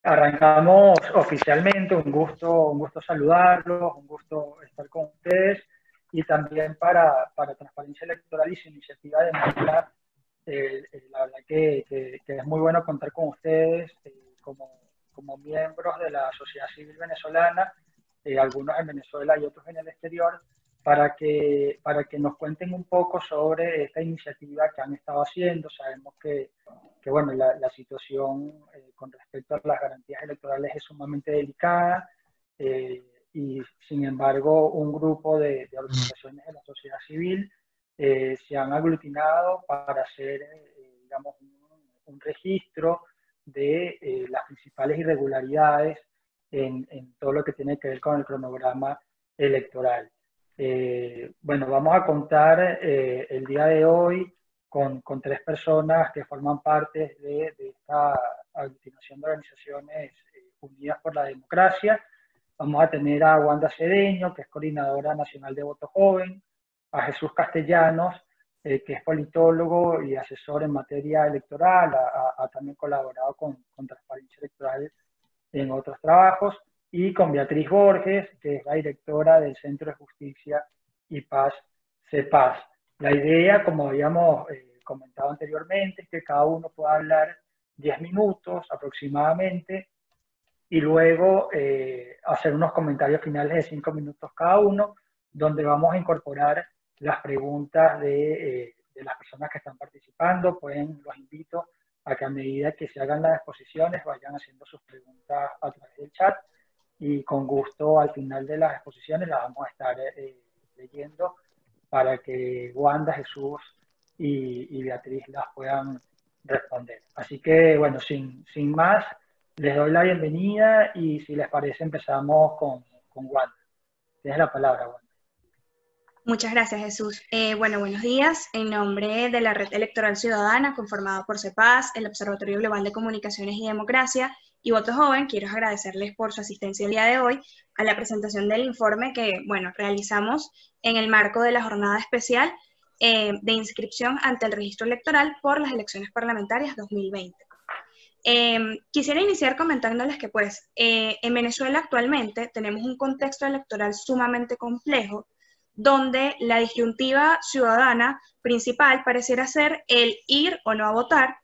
Arrancamos oficialmente, un gusto saludarlos, un gusto estar con ustedes y también para Transparencia Electoral y su iniciativa de manera, la verdad que es muy bueno contar con ustedes como miembros de la sociedad civil venezolana, algunos en Venezuela y otros en el exterior, para que nos cuenten un poco sobre esta iniciativa que han estado haciendo. Sabemos que bueno, la situación con respecto a las garantías electorales es sumamente delicada, y sin embargo un grupo de organizaciones de la sociedad civil se han aglutinado para hacer, digamos, un registro de las principales irregularidades en todo lo que tiene que ver con el cronograma electoral. Bueno, vamos a contar el día de hoy con tres personas que forman parte de esta aglutinación de organizaciones unidas por la democracia. Vamos a tener a Wanda Cedeño, que es coordinadora nacional de Voto Joven, a Jesús Castellanos, que es politólogo y asesor en materia electoral, ha también colaborado con Transparencia Electoral en otros trabajos, y con Beatriz Borges, que es la directora del Centro de Justicia y Paz, CEPAZ. La idea, como habíamos comentado anteriormente, es que cada uno pueda hablar 10 minutos aproximadamente y luego hacer unos comentarios finales de 5 minutos cada uno, donde vamos a incorporar las preguntas de las personas que están participando. Los invito a que a medida que se hagan las exposiciones vayan haciendo sus preguntas a través del chat, y con gusto al final de las exposiciones las vamos a estar leyendo para que Wanda, Jesús y Beatriz las puedan responder. Así que, bueno, sin más, les doy la bienvenida y si les parece empezamos con Wanda. Tienes la palabra, Wanda. Muchas gracias, Jesús. Bueno, buenos días. En nombre de la Red Electoral Ciudadana, conformada por CEPAZ, el Observatorio Global de Comunicaciones y Democracia y Voto Joven, quiero agradecerles por su asistencia el día de hoy a la presentación del informe que, bueno, realizamos en el marco de la jornada especial de inscripción ante el registro electoral por las elecciones parlamentarias 2020. Quisiera iniciar comentándoles que, pues, en Venezuela actualmente tenemos un contexto electoral sumamente complejo, donde la disyuntiva ciudadana principal pareciera ser el ir o no a votar,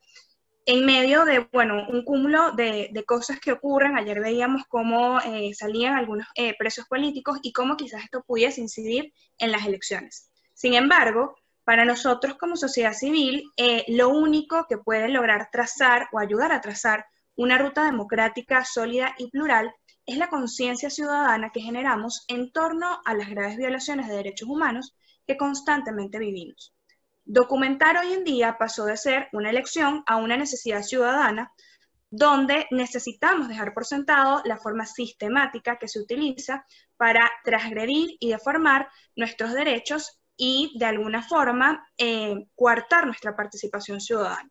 en medio de, bueno, un cúmulo de cosas que ocurren. Ayer veíamos cómo salían algunos presos políticos y cómo quizás esto pudiese incidir en las elecciones. Sin embargo, para nosotros como sociedad civil, lo único que puede lograr trazar o ayudar a trazar una ruta democrática sólida y plural es la conciencia ciudadana que generamos en torno a las graves violaciones de derechos humanos que constantemente vivimos. Documentar hoy en día pasó de ser una elección a una necesidad ciudadana, donde necesitamos dejar por sentado la forma sistemática que se utiliza para transgredir y deformar nuestros derechos y de alguna forma coartar nuestra participación ciudadana.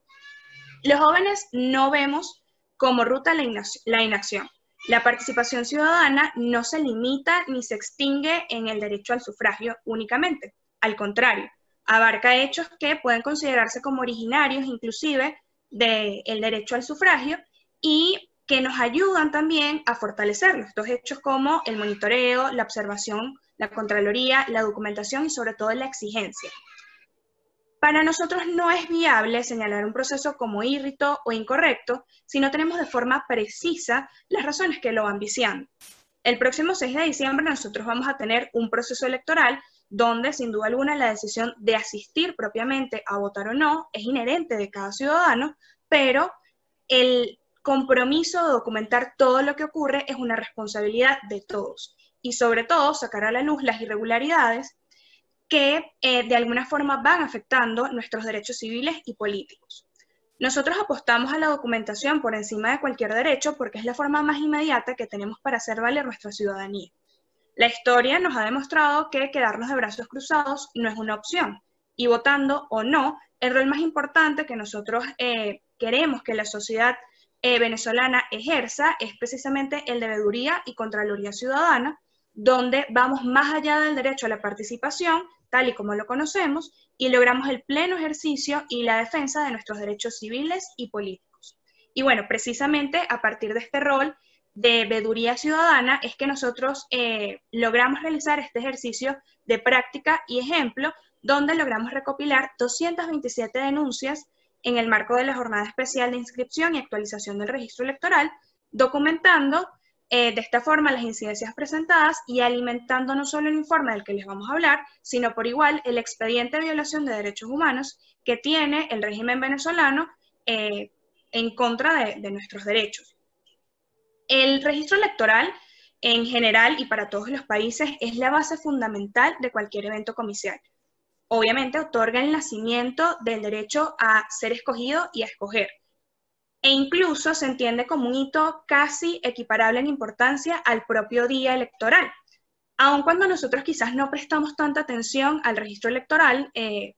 Los jóvenes no vemos como ruta la inacción. La participación ciudadana no se limita ni se extingue en el derecho al sufragio únicamente. Al contrario, abarca hechos que pueden considerarse como originarios inclusive del derecho al sufragio y que nos ayudan también a fortalecerlo. Estos hechos como el monitoreo, la observación, la contraloría, la documentación y sobre todo la exigencia. Para nosotros no es viable señalar un proceso como írrito o incorrecto si no tenemos de forma precisa las razones que lo van viciando. El próximo 6 de diciembre nosotros vamos a tener un proceso electoral donde sin duda alguna la decisión de asistir propiamente a votar o no es inherente de cada ciudadano, pero el compromiso de documentar todo lo que ocurre es una responsabilidad de todos y sobre todo sacar a la luz las irregularidades que de alguna forma van afectando nuestros derechos civiles y políticos. Nosotros apostamos a la documentación por encima de cualquier derecho porque es la forma más inmediata que tenemos para hacer valer nuestra ciudadanía. La historia nos ha demostrado que quedarnos de brazos cruzados no es una opción, y votando o no, el rol más importante que nosotros queremos que la sociedad venezolana ejerza es precisamente el de veeduría y contraloría ciudadana, donde vamos más allá del derecho a la participación, tal y como lo conocemos, y logramos el pleno ejercicio y la defensa de nuestros derechos civiles y políticos. Y bueno, precisamente a partir de este rol de veeduría ciudadana es que nosotros logramos realizar este ejercicio de práctica y ejemplo, donde logramos recopilar 227 denuncias en el marco de la Jornada Especial de Inscripción y Actualización del Registro Electoral, documentando de esta forma las incidencias presentadas y alimentando no solo el informe del que les vamos a hablar, sino por igual el expediente de violación de derechos humanos que tiene el régimen venezolano en contra de nuestros derechos. El registro electoral en general y para todos los países es la base fundamental de cualquier evento comicial. Obviamente otorga el nacimiento del derecho a ser escogido y a escoger. E incluso se entiende como un hito casi equiparable en importancia al propio día electoral. Aun cuando nosotros quizás no prestamos tanta atención al registro electoral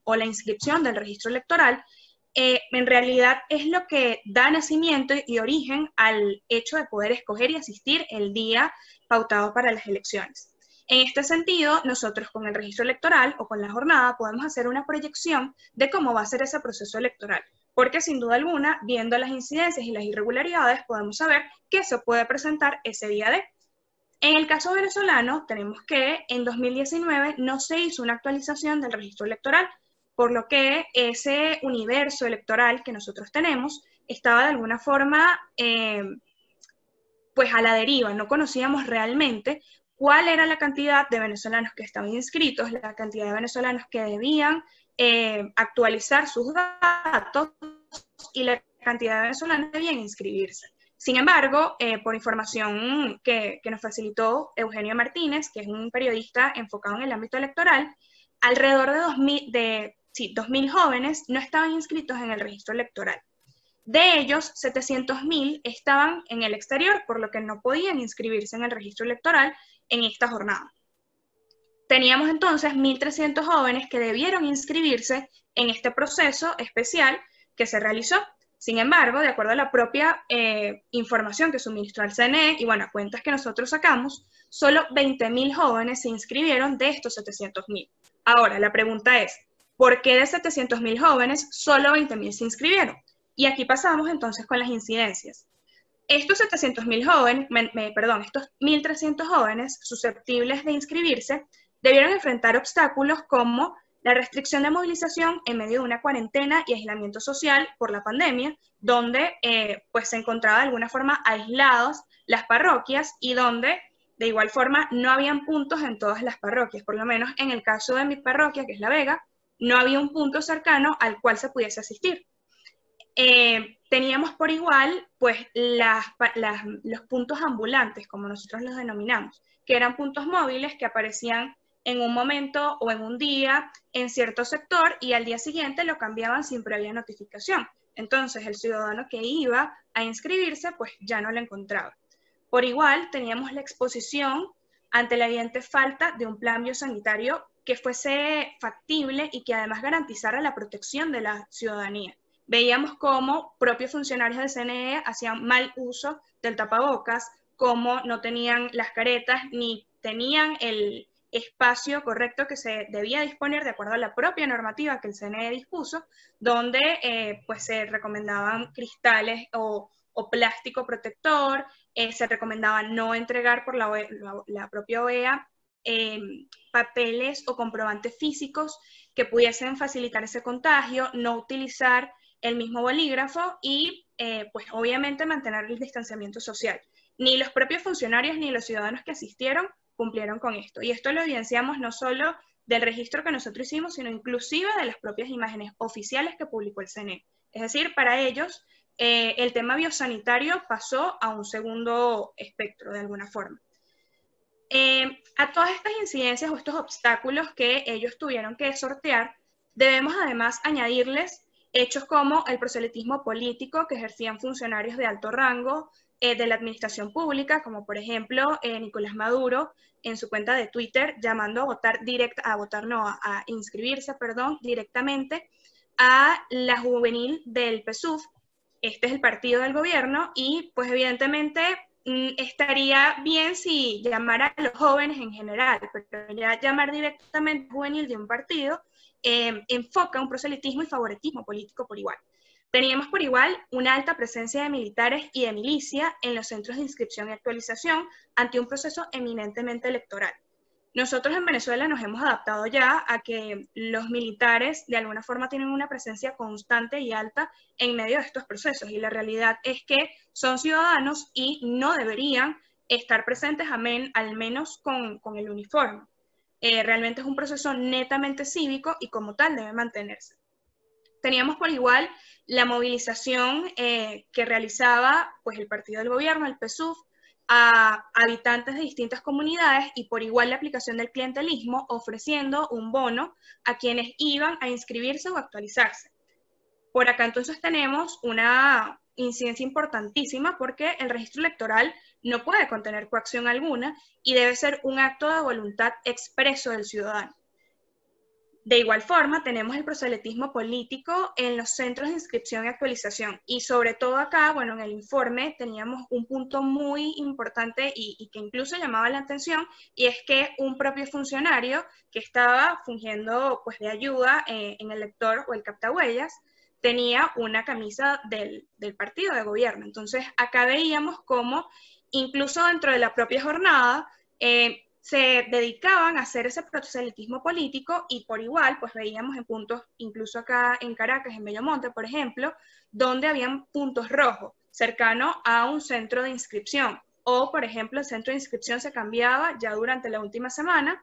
o la inscripción del registro electoral, en realidad es lo que da nacimiento y origen al hecho de poder escoger y asistir el día pautado para las elecciones. En este sentido, nosotros con el registro electoral o con la jornada podemos hacer una proyección de cómo va a ser ese proceso electoral, porque sin duda alguna, viendo las incidencias y las irregularidades, podemos saber qué se puede presentar ese día de. En el caso venezolano, tenemos que en 2019 no se hizo una actualización del registro electoral, por lo que ese universo electoral que nosotros tenemos estaba de alguna forma pues a la deriva, no conocíamos realmente cuál era la cantidad de venezolanos que estaban inscritos, la cantidad de venezolanos que debían actualizar sus datos y la cantidad de venezolanos que debían inscribirse. Sin embargo, por información que nos facilitó Eugenio Martínez, que es un periodista enfocado en el ámbito electoral, alrededor de 2.000 jóvenes no estaban inscritos en el registro electoral. De ellos, 700.000 estaban en el exterior, por lo que no podían inscribirse en el registro electoral en esta jornada. Teníamos entonces 1.300 jóvenes que debieron inscribirse en este proceso especial que se realizó. Sin embargo, de acuerdo a la propia información que suministró el CNE y bueno, cuentas que nosotros sacamos, solo 20.000 jóvenes se inscribieron de estos 700.000. Ahora, la pregunta es, ¿por qué de 700.000 jóvenes solo 20.000 se inscribieron? Y aquí pasamos entonces con las incidencias. Estos 700.000 jóvenes, estos 1.300 jóvenes susceptibles de inscribirse debieron enfrentar obstáculos como la restricción de movilización en medio de una cuarentena y aislamiento social por la pandemia, donde pues se encontraba de alguna forma aisladas las parroquias y donde de igual forma no habían puntos en todas las parroquias, por lo menos en el caso de mi parroquia, que es La Vega, no había un punto cercano al cual se pudiese asistir. Teníamos por igual pues los puntos ambulantes, como nosotros los denominamos, que eran puntos móviles que aparecían en un momento o en un día en cierto sector y al día siguiente lo cambiaban sin previa notificación. Entonces el ciudadano que iba a inscribirse pues ya no lo encontraba. Por igual teníamos la exposición ante la evidente falta de un plan biosanitario que fuese factible y que además garantizara la protección de la ciudadanía. Veíamos cómo propios funcionarios del CNE hacían mal uso del tapabocas, cómo no tenían las caretas ni tenían el espacio correcto que se debía disponer de acuerdo a la propia normativa que el CNE dispuso, donde pues se recomendaban cristales o plástico protector, se recomendaba no entregar por la propia OEA papeles o comprobantes físicos que pudiesen facilitar ese contagio, no utilizar el mismo bolígrafo y pues obviamente mantener el distanciamiento social. Ni los propios funcionarios ni los ciudadanos que asistieron cumplieron con esto. Y esto lo evidenciamos no solo del registro que nosotros hicimos, sino inclusive de las propias imágenes oficiales que publicó el CNE. Es decir, para ellos el tema biosanitario pasó a un segundo espectro de alguna forma. A todas estas incidencias o estos obstáculos que ellos tuvieron que sortear, debemos además añadirles hechos como el proselitismo político que ejercían funcionarios de alto rango de la administración pública, como por ejemplo Nicolás Maduro en su cuenta de Twitter llamando a inscribirse directamente a la juvenil del PSUV. Este es el partido del gobierno y pues evidentemente estaría bien si llamara a los jóvenes en general, pero ya llamar directamente juvenil de un partido enfoca un proselitismo y favoritismo político por igual. Teníamos por igual una alta presencia de militares y de milicia en los centros de inscripción y actualización ante un proceso eminentemente electoral. Nosotros en Venezuela nos hemos adaptado ya a que los militares de alguna forma tienen una presencia constante y alta en medio de estos procesos, y la realidad es que son ciudadanos y no deberían estar presentes al menos con el uniforme. Realmente es un proceso netamente cívico y como tal debe mantenerse. Teníamos por igual la movilización que realizaba pues, el partido del gobierno, el PSUV, a habitantes de distintas comunidades y por igual la aplicación del clientelismo ofreciendo un bono a quienes iban a inscribirse o actualizarse. Por acá entonces tenemos una incidencia importantísima porque el registro electoral no puede contener coacción alguna y debe ser un acto de voluntad expreso del ciudadano. De igual forma, tenemos el proselitismo político en los centros de inscripción y actualización. Y sobre todo acá, bueno, en el informe teníamos un punto muy importante y que incluso llamaba la atención, y es que un propio funcionario que estaba fungiendo pues, de ayuda en el lector o el captahuellas, tenía una camisa del partido de gobierno. Entonces, acá veíamos cómo, incluso dentro de la propia jornada, se dedicaban a hacer ese proselitismo político y por igual, pues veíamos en puntos, incluso acá en Caracas, en Bellomonte, por ejemplo, donde habían puntos rojos cercano a un centro de inscripción. O, por ejemplo, el centro de inscripción se cambiaba ya durante la última semana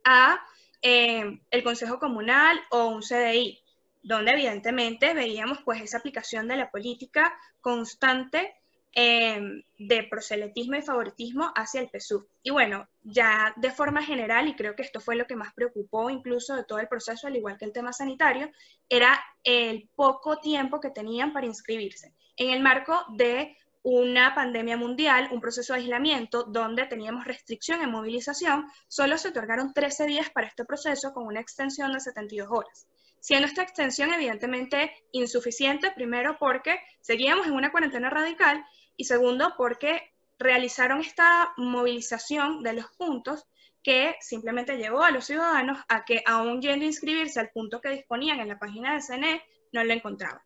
a el Consejo Comunal o un CDI, donde evidentemente veíamos pues esa aplicación de la política constante de proselitismo y favoritismo hacia el PSUV. Y bueno, ya de forma general, y creo que esto fue lo que más preocupó incluso de todo el proceso, al igual que el tema sanitario, era el poco tiempo que tenían para inscribirse. En el marco de una pandemia mundial, un proceso de aislamiento donde teníamos restricción en movilización, solo se otorgaron 13 días para este proceso con una extensión de 72 horas. Siendo esta extensión evidentemente insuficiente, primero porque seguíamos en una cuarentena radical y segundo porque realizaron esta movilización de los puntos que simplemente llevó a los ciudadanos a que aún yendo a inscribirse al punto que disponían en la página del CNE, no lo encontraban.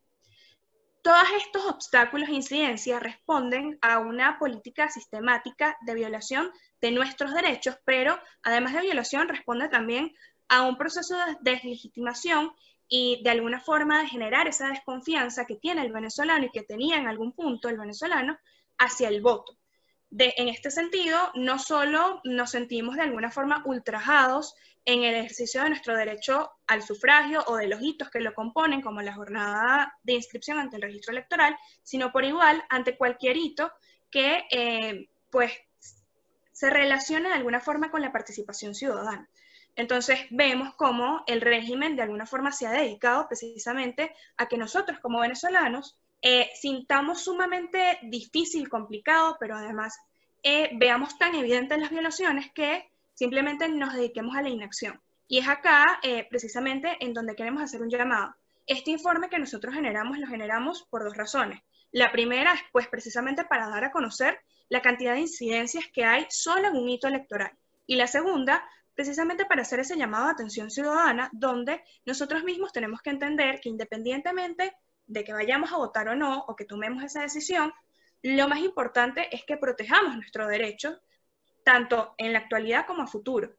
Todos estos obstáculos e incidencias responden a una política sistemática de violación de nuestros derechos, pero además de violación responde también a un proceso de deslegitimación y de alguna forma de generar esa desconfianza que tiene el venezolano y que tenía en algún punto el venezolano hacia el voto. En este sentido, no solo nos sentimos de alguna forma ultrajados en el ejercicio de nuestro derecho al sufragio o de los hitos que lo componen, como la jornada de inscripción ante el registro electoral, sino por igual ante cualquier hito que pues, se relacione de alguna forma con la participación ciudadana. Entonces vemos cómo el régimen de alguna forma se ha dedicado precisamente a que nosotros como venezolanos sintamos sumamente difícil, complicado, pero además veamos tan evidentes las violaciones que simplemente nos dediquemos a la inacción. Y es acá precisamente en donde queremos hacer un llamado. Este informe que nosotros generamos, lo generamos por dos razones. La primera es pues precisamente para dar a conocer la cantidad de incidencias que hay solo en un hito electoral. Y la segunda, precisamente para hacer ese llamado de atención ciudadana, donde nosotros mismos tenemos que entender que independientemente de que vayamos a votar o no, o que tomemos esa decisión, lo más importante es que protejamos nuestros derechos, tanto en la actualidad como a futuro.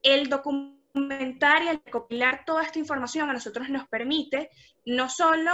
El documentar y el recopilar toda esta información a nosotros nos permite no solo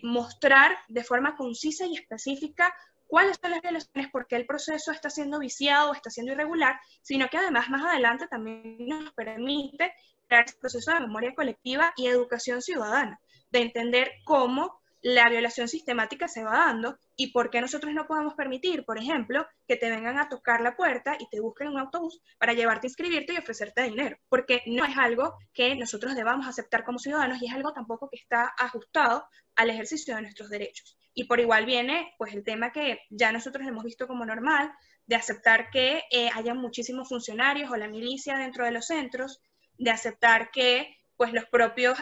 mostrar de forma concisa y específica cuáles son las violaciones, por qué el proceso está siendo viciado o está siendo irregular, sino que además más adelante también nos permite crear ese proceso de memoria colectiva y educación ciudadana, de entender cómo la violación sistemática se va dando y por qué nosotros no podemos permitir, por ejemplo, que te vengan a tocar la puerta y te busquen un autobús para llevarte a inscribirte y ofrecerte dinero, porque no es algo que nosotros debamos aceptar como ciudadanos y es algo tampoco que está ajustado al ejercicio de nuestros derechos. Y por igual viene pues el tema que ya nosotros hemos visto como normal, de aceptar que haya muchísimos funcionarios o la milicia dentro de los centros, de aceptar que pues los propios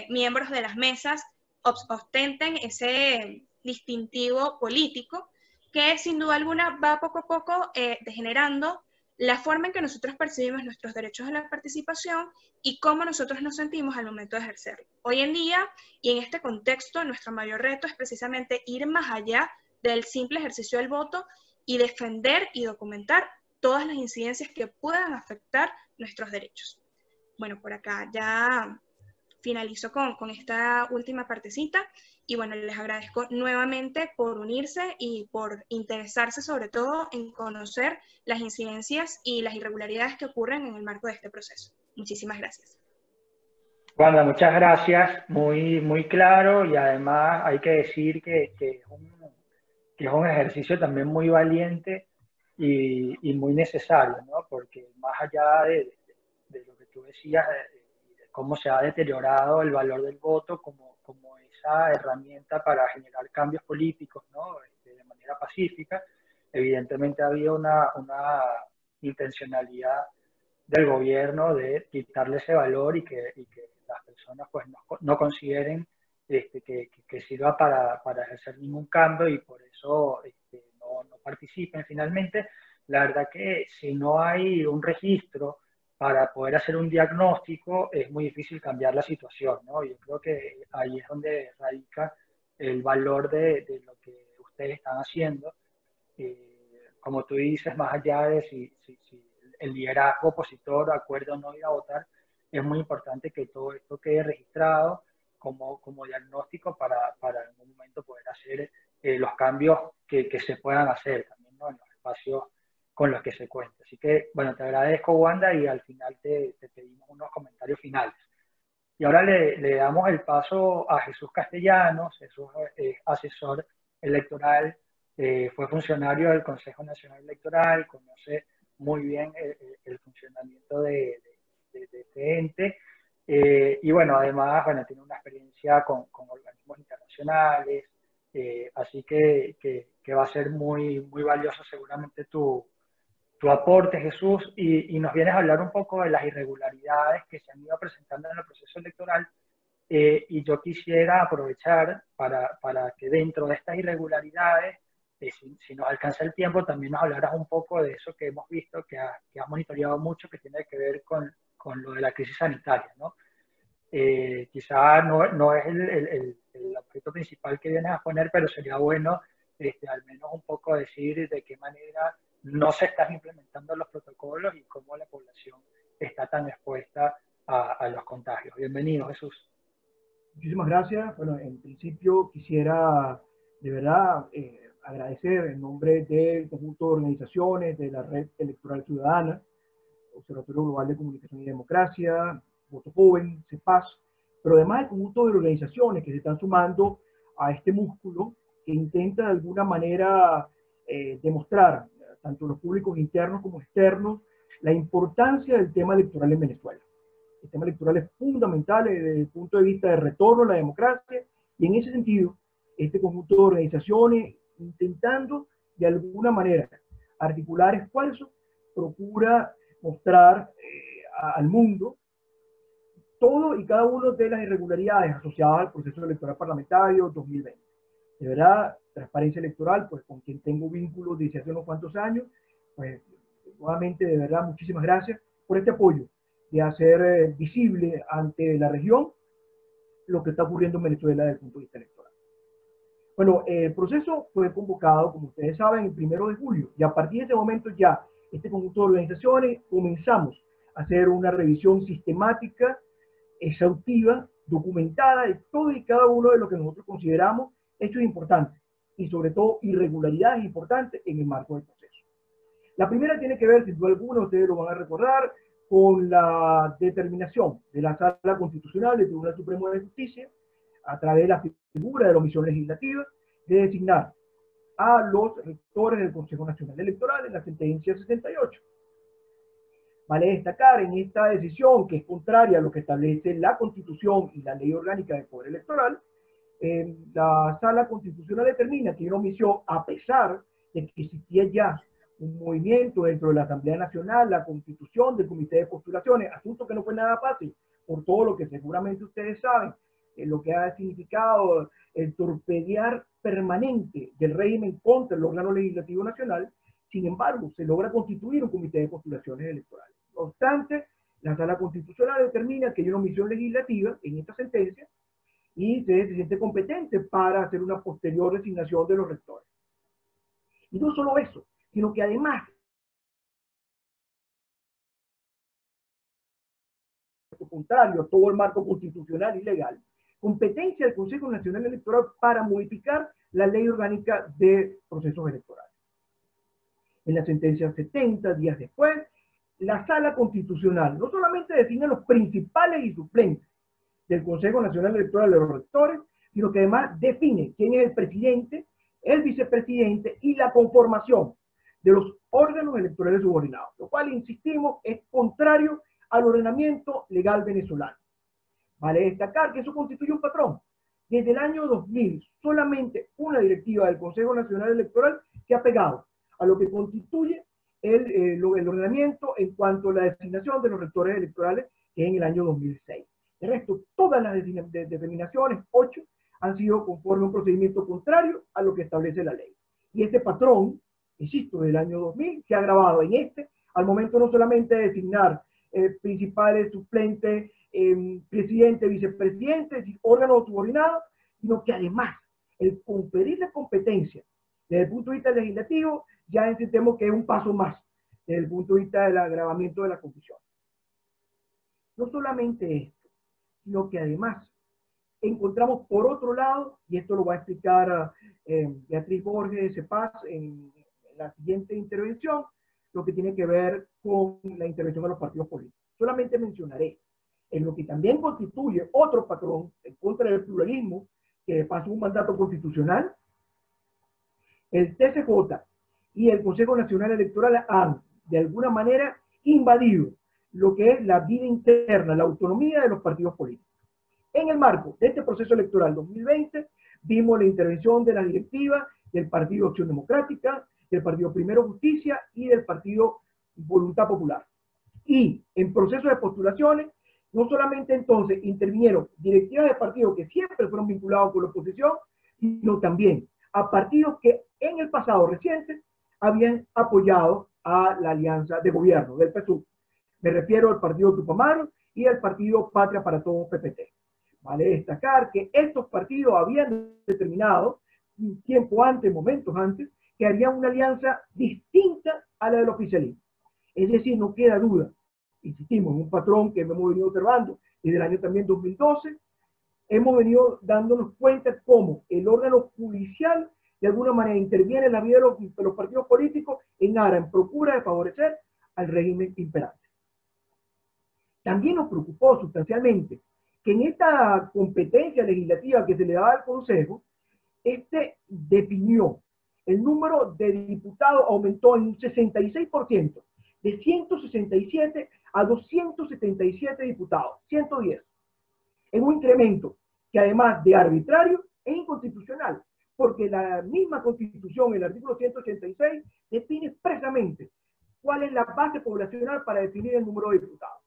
miembros de las mesas ostenten ese distintivo político que sin duda alguna va poco a poco degenerando la forma en que nosotros percibimos nuestros derechos a la participación y cómo nosotros nos sentimos al momento de ejercerlo. Hoy en día, y en este contexto, nuestro mayor reto es precisamente ir más allá del simple ejercicio del voto y defender y documentar todas las incidencias que puedan afectar nuestros derechos. Bueno, por acá ya finalizo con esta última partecita y bueno, les agradezco nuevamente por unirse y por interesarse sobre todo en conocer las incidencias y las irregularidades que ocurren en el marco de este proceso. Muchísimas gracias. Wanda, muchas gracias, muy claro, y además hay que decir que es un ejercicio también muy valiente y muy necesario, ¿no? Porque más allá de lo que tú decías, de cómo se ha deteriorado el valor del voto como esa herramienta para generar cambios políticos, ¿no? De manera pacífica, evidentemente ha habido una intencionalidad del gobierno de quitarle ese valor y que las personas pues no consideren que sirva para ejercer ningún cambio, y por eso no participen finalmente. La verdad que si no hay un registro para poder hacer un diagnóstico, es muy difícil cambiar la situación, ¿no? Yo creo que ahí es donde radica el valor de lo que ustedes están haciendo. Como tú dices, más allá de si el liderazgo opositor acuerda o no ir a votar, es muy importante que todo esto quede registrado como diagnóstico para en un momento poder hacer los cambios que se puedan hacer también, ¿no? En los espacios con los que se cuenta. Así que, bueno, te agradezco, Wanda, y al final te pedimos unos comentarios finales. Y ahora le damos el paso a Jesús Castellanos. Jesús es asesor electoral, fue funcionario del Consejo Nacional Electoral, conoce muy bien el funcionamiento de este ente. Y bueno, además, bueno, tiene una experiencia con organismos internacionales, así que va a ser muy valioso seguramente tu aporte, Jesús, y nos vienes a hablar un poco de las irregularidades que se han ido presentando en el proceso electoral. Y yo quisiera aprovechar para que dentro de estas irregularidades, si nos alcanza el tiempo, también nos hablaras un poco de eso que hemos visto, que has monitoreado mucho, que tiene que ver con lo de la crisis sanitaria, ¿no? Quizá no es el objeto principal que vienes a poner, pero sería bueno al menos un poco decir de qué manera no se están implementando los protocolos y cómo la población está tan expuesta a los contagios. Bienvenido, Jesús. Muchísimas gracias. Bueno, en principio quisiera de verdad agradecer en nombre del conjunto de organizaciones de la Red Electoral Ciudadana, Observatorio Global de Comunicación y Democracia, Voto Joven, CEPAS, pero además el conjunto de organizaciones que se están sumando a este músculo que intenta de alguna manera demostrar, tanto los públicos internos como externos, la importancia del tema electoral en Venezuela. El tema electoral es fundamental desde el punto de vista de retorno a la democracia, y en ese sentido, este conjunto de organizaciones, intentando de alguna manera articular esfuerzos, procura mostrar al mundo todo y cada una de las irregularidades asociadas al proceso electoral parlamentario 2020. De verdad, Transparencia Electoral, pues con quien tengo vínculos desde hace unos cuantos años, pues nuevamente de verdad muchísimas gracias por este apoyo de hacer visible ante la región lo que está ocurriendo en Venezuela desde el punto de vista electoral. Bueno, el proceso fue convocado, como ustedes saben, el 1 de julio, y a partir de ese momento ya este conjunto de organizaciones comenzamos a hacer una revisión sistemática, exhaustiva, documentada de todo y cada uno de lo que nosotros consideramos hechos importantes y sobre todo irregularidades importantes en el marco del proceso. La primera tiene que ver, sin duda alguna, ustedes lo van a recordar, con la determinación de la Sala Constitucional del Tribunal Supremo de Justicia, a través de la figura de la omisión legislativa, de designar a los rectores del Consejo Nacional Electoral en la sentencia 68. Vale destacar en esta decisión, que es contraria a lo que establece la Constitución y la Ley Orgánica del Poder Electoral, la Sala Constitucional determina que hay una omisión a pesar de que existía ya un movimiento dentro de la Asamblea Nacional, la constitución del Comité de Postulaciones, asunto que no fue nada fácil, por todo lo que seguramente ustedes saben, lo que ha significado el torpedear permanente del régimen contra el órgano legislativo nacional. sin embargo, se logra constituir un comité de postulaciones electorales. No obstante, la Sala Constitucional determina que hay una omisión legislativa en esta sentencia y se siente competente para hacer una posterior designación de los rectores. Y no solo eso, sino que además, contrario a todo el marco constitucional y legal, competencia del Consejo Nacional Electoral para modificar la ley orgánica de procesos electorales. En la sentencia 70 días después, la Sala Constitucional no solamente designa los principales y suplentes del Consejo Nacional Electoral de los rectores, sino que además define quién es el presidente, el vicepresidente y la conformación de los órganos electorales subordinados, lo cual, insistimos, es contrario al ordenamiento legal venezolano. Vale destacar que eso constituye un patrón. Desde el año 2000, solamente una directiva del Consejo Nacional Electoral se ha pegado a lo que constituye el ordenamiento en cuanto a la designación de los rectores electorales, que es en el año 2006. De resto, todas las determinaciones, 8, han sido conforme a un procedimiento contrario a lo que establece la ley. Y este patrón, insisto, del año 2000, se ha agravado en al momento no solamente de designar principales, suplentes, presidente, vicepresidente, órganos subordinados, sino que además el conferir la competencia desde el punto de vista legislativo ya entendemos que es un paso más desde el punto de vista del agravamiento de la confusión. No solamente esto, sino que además encontramos por otro lado, y esto lo va a explicar Beatriz Borges de CEPAS en la siguiente intervención, lo que tiene que ver con la intervención de los partidos políticos. Solamente mencionaré en lo que también constituye otro patrón en contra del pluralismo, que pasó un mandato constitucional, el TCJ y el Consejo Nacional Electoral han, de alguna manera, invadido lo que es la vida interna, la autonomía de los partidos políticos. En el marco de este proceso electoral 2020, vimos la intervención de la directiva del Partido Acción Democrática, del Partido Primero Justicia y del Partido Voluntad Popular. Y en proceso de postulaciones, no solamente entonces intervinieron directivas de partidos que siempre fueron vinculados con la oposición, sino también a partidos que en el pasado reciente habían apoyado a la alianza de gobierno del PSUV. Me refiero al Partido Tupamaro y al Partido Patria para Todos PPT. Vale destacar que estos partidos habían determinado un tiempo antes, momentos antes, que harían una alianza distinta a la del oficialismo. Es decir, no queda duda, insistimos, en un patrón que hemos venido observando desde el año también 2012, hemos venido dándonos cuenta cómo el órgano judicial de alguna manera interviene en la vida de los partidos políticos en procura de favorecer al régimen imperante. También nos preocupó sustancialmente que en esta competencia legislativa que se le daba al Consejo, definió el número de diputados, aumentó en un 66%, de 167 a 277 diputados, 110. En un incremento que además de arbitrario es inconstitucional, porque la misma Constitución, el artículo 186, define expresamente cuál es la base poblacional para definir el número de diputados.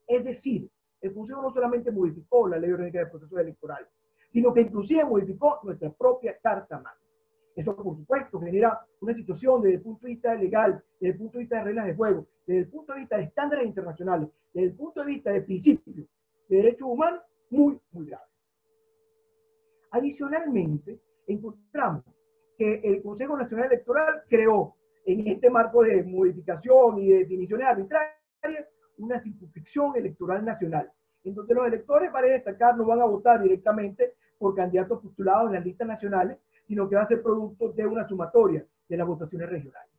Es decir, el Consejo no solamente modificó la ley orgánica de procesos electorales, sino que inclusive modificó nuestra propia Carta Magna. Eso, por supuesto, genera una situación desde el punto de vista legal, desde el punto de vista de reglas de juego, desde el punto de vista de estándares internacionales, desde el punto de vista de principios de derechos humanos, muy, muy grave. Adicionalmente, encontramos que el Consejo Nacional Electoral creó, en este marco de modificación y de definiciones arbitrarias, una circunscripción electoral nacional, en donde los electores, para destacar, no van a votar directamente por candidatos postulados en las listas nacionales, sino que va a ser producto de una sumatoria de las votaciones regionales.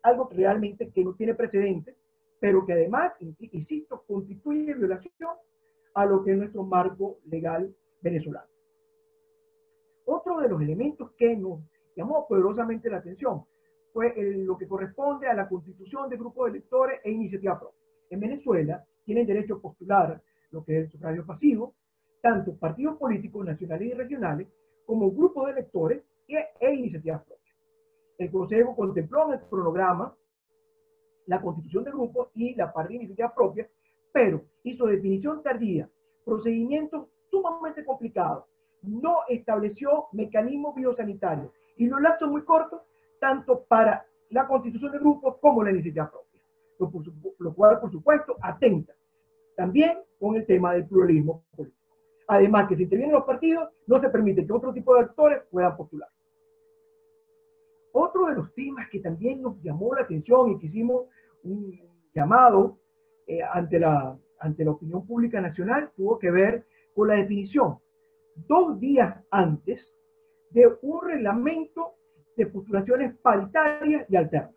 Algo que realmente que no tiene precedentes, pero que además, insisto, constituye violación a lo que es nuestro marco legal venezolano. Otro de los elementos que nos llamó poderosamente la atención fue lo que corresponde a la constitución de grupos de electores e iniciativa propia. En Venezuela tienen derecho a postular lo que es el sufragio pasivo, tanto partidos políticos nacionales y regionales como grupos de electores e iniciativas propias. El Consejo contempló en el cronograma la constitución de grupos y la parte de iniciativas propias, pero hizo definición tardía, procedimientos sumamente complicados, no estableció mecanismos biosanitarios y los lapsos muy cortos, tanto para la constitución de grupos como la iniciativa propia, lo cual, por supuesto, atenta también con el tema del pluralismo político. Además, que si intervienen los partidos, no se permite que otro tipo de actores puedan postular. Otro de los temas que también nos llamó la atención y que hicimos un llamado ante la opinión pública nacional tuvo que ver con la definición, 2 días antes, de un reglamento de postulaciones paritarias y alternas.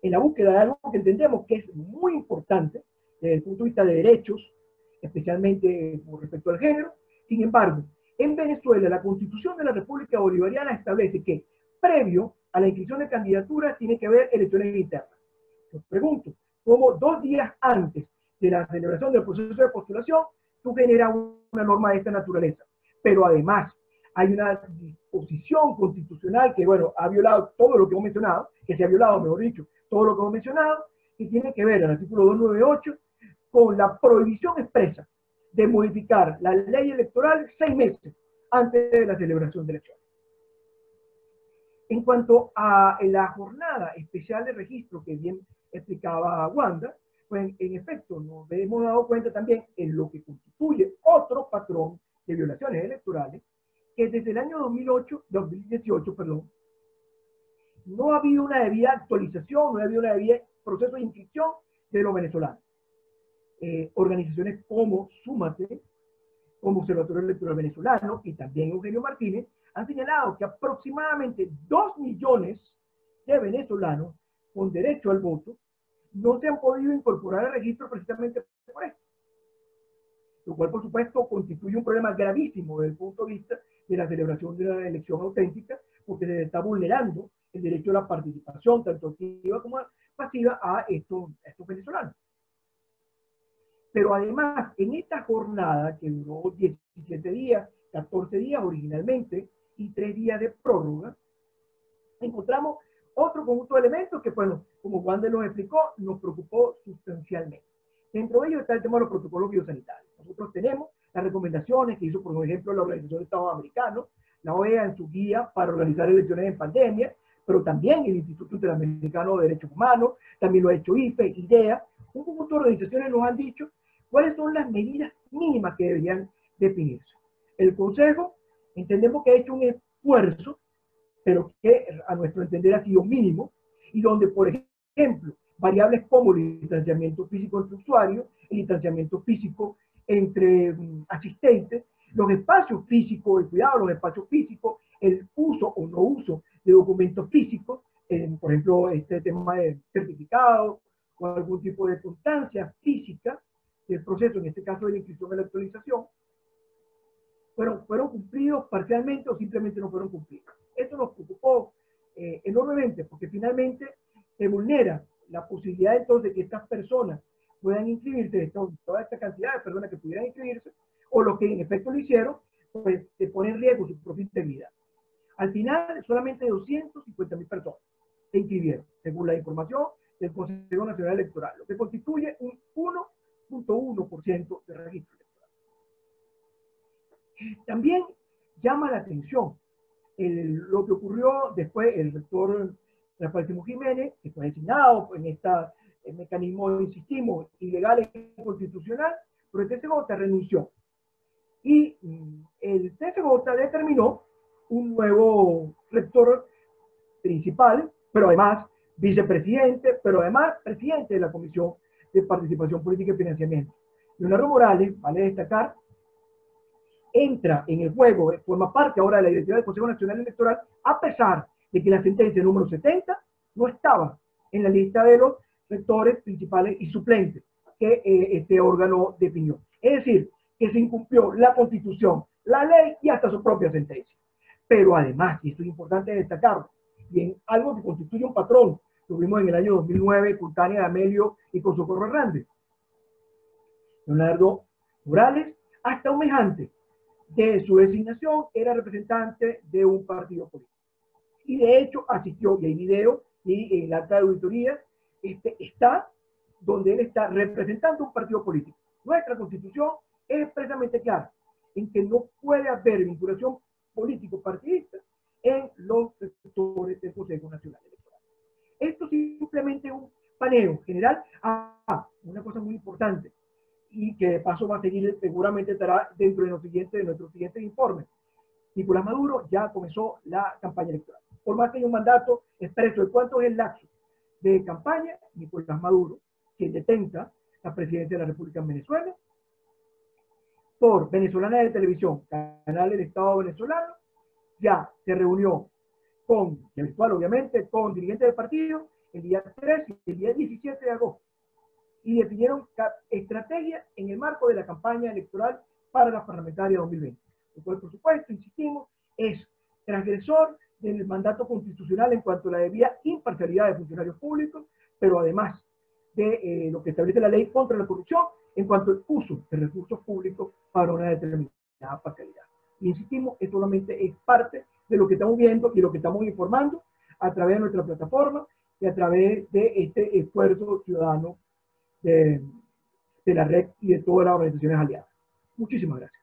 En la búsqueda de algo que entendemos que es muy importante desde el punto de vista de derechos, especialmente con respecto al género. Sin embargo, en Venezuela, la Constitución de la República Bolivariana establece que, previo a la inscripción de candidaturas, tiene que haber elecciones internas. Os pregunto, ¿cómo 2 días antes de la celebración del proceso de postulación, tú generas una norma de esta naturaleza? Pero además, hay una disposición constitucional que, bueno, ha violado todo lo que hemos mencionado, que se ha violado, mejor dicho, todo lo que hemos mencionado, que tiene que ver, el artículo 298, con la prohibición expresa de modificar la ley electoral 6 meses antes de la celebración de elecciones. En cuanto a la jornada especial de registro que bien explicaba Wanda, pues en efecto nos hemos dado cuenta también en lo que constituye otro patrón de violaciones electorales, que desde el año 2018, no ha habido una debida actualización, no ha habido una debida proceso de inscripción de los venezolanos. Organizaciones como Súmate, como Observatorio Electoral Venezolano y también Eugenio Martínez han señalado que aproximadamente 2 millones de venezolanos con derecho al voto no se han podido incorporar al registro precisamente por esto. Lo cual, por supuesto, constituye un problema gravísimo desde el punto de vista de la celebración de la elección auténtica, porque se está vulnerando el derecho a la participación, tanto activa como pasiva, a estos venezolanos. Pero además, en esta jornada, que duró 17 días, 14 días originalmente, y 3 días de prórroga, encontramos otro conjunto de elementos que, bueno, como Wanda nos explicó, nos preocupó sustancialmente. Dentro de ellos está el tema de los protocolos biosanitarios. Nosotros tenemos las recomendaciones que hizo, por ejemplo, la Organización de Estados Americanos, la OEA en su guía para organizar elecciones en pandemia, pero también el Instituto Interamericano de Derechos Humanos, también lo ha hecho IFE, IDEA. Un conjunto de organizaciones nos han dicho cuáles son las medidas mínimas que deberían definirse. El Consejo, entendemos que ha hecho un esfuerzo, pero que a nuestro entender ha sido mínimo, y donde, por ejemplo, variables como el distanciamiento físico entre usuarios, el distanciamiento físico entre asistentes, los espacios físicos, el cuidado de los espacios físicos, el uso o no uso de documentos físicos, por ejemplo, este tema de certificado o algún tipo de constancia física del proceso, en este caso de la inscripción y la actualización, fueron cumplidos parcialmente o simplemente no fueron cumplidos. Esto nos preocupó enormemente, porque finalmente se vulnera la posibilidad entonces de que estas personas puedan inscribirse, toda esta cantidad de personas que pudieran inscribirse, o los que en efecto lo hicieron, pues se pone en riesgo su propia integridad. Al final, solamente 250.000 personas se inscribieron, según la información del Consejo Nacional Electoral, lo que constituye un 1.1% de registro electoral. También llama la atención lo que ocurrió después. El rector Rafael Simón Jiménez, que fue designado en este mecanismo, insistimos, ilegal e inconstitucional, pero el TCJ renunció. Y el TCJ determinó un nuevo rector principal, pero además vicepresidente, pero además presidente de la Comisión de Participación Política y Financiamiento. Leonardo Morales, vale destacar, entra en el juego, forma parte ahora de la directiva del Consejo Nacional Electoral, a pesar de que la sentencia número 70 no estaba en la lista de los rectores principales y suplentes que este órgano definió. Es decir, que se incumplió la Constitución, la ley y hasta su propia sentencia. Pero además, y esto es importante destacarlo, y en algo que constituye un patrón, lo vimos en el año 2009 con Tania D'Amelio y con Socorro Hernández, Leonardo Morales, hasta un mes antes de su designación, era representante de un partido político. Y de hecho asistió, y hay video, y en el acta de auditoría está donde él está representando un partido político. Nuestra Constitución es expresamente clara en que no puede haber vinculación político-partidista en los sectores del Consejo Nacional Electoral. Esto simplemente es un paneo general a una cosa muy importante y que de paso va a seguir, seguramente estará dentro de nuestros siguientes informes. Nicolás Maduro ya comenzó la campaña electoral. Por más que haya un mandato expreso de cuánto es el lapso de campaña, Nicolás Maduro, quien detenta la presidencia de la República en Venezuela, por Venezolana de Televisión, canal del Estado venezolano, ya se reunió con, virtual obviamente, con dirigentes del partido el día 3 y el día 17 de agosto y definieron estrategias en el marco de la campaña electoral para la parlamentaria 2020. Lo cual, por supuesto, insistimos, es transgresor del mandato constitucional en cuanto a la debida imparcialidad de funcionarios públicos, pero además de lo que establece la ley contra la corrupción en cuanto al uso de recursos públicos para una determinada parcialidad. Y insistimos, esto solamente es parte de lo que estamos viendo y lo que estamos informando a través de nuestra plataforma y a través de este esfuerzo ciudadano de la red y de todas las organizaciones aliadas. Muchísimas gracias.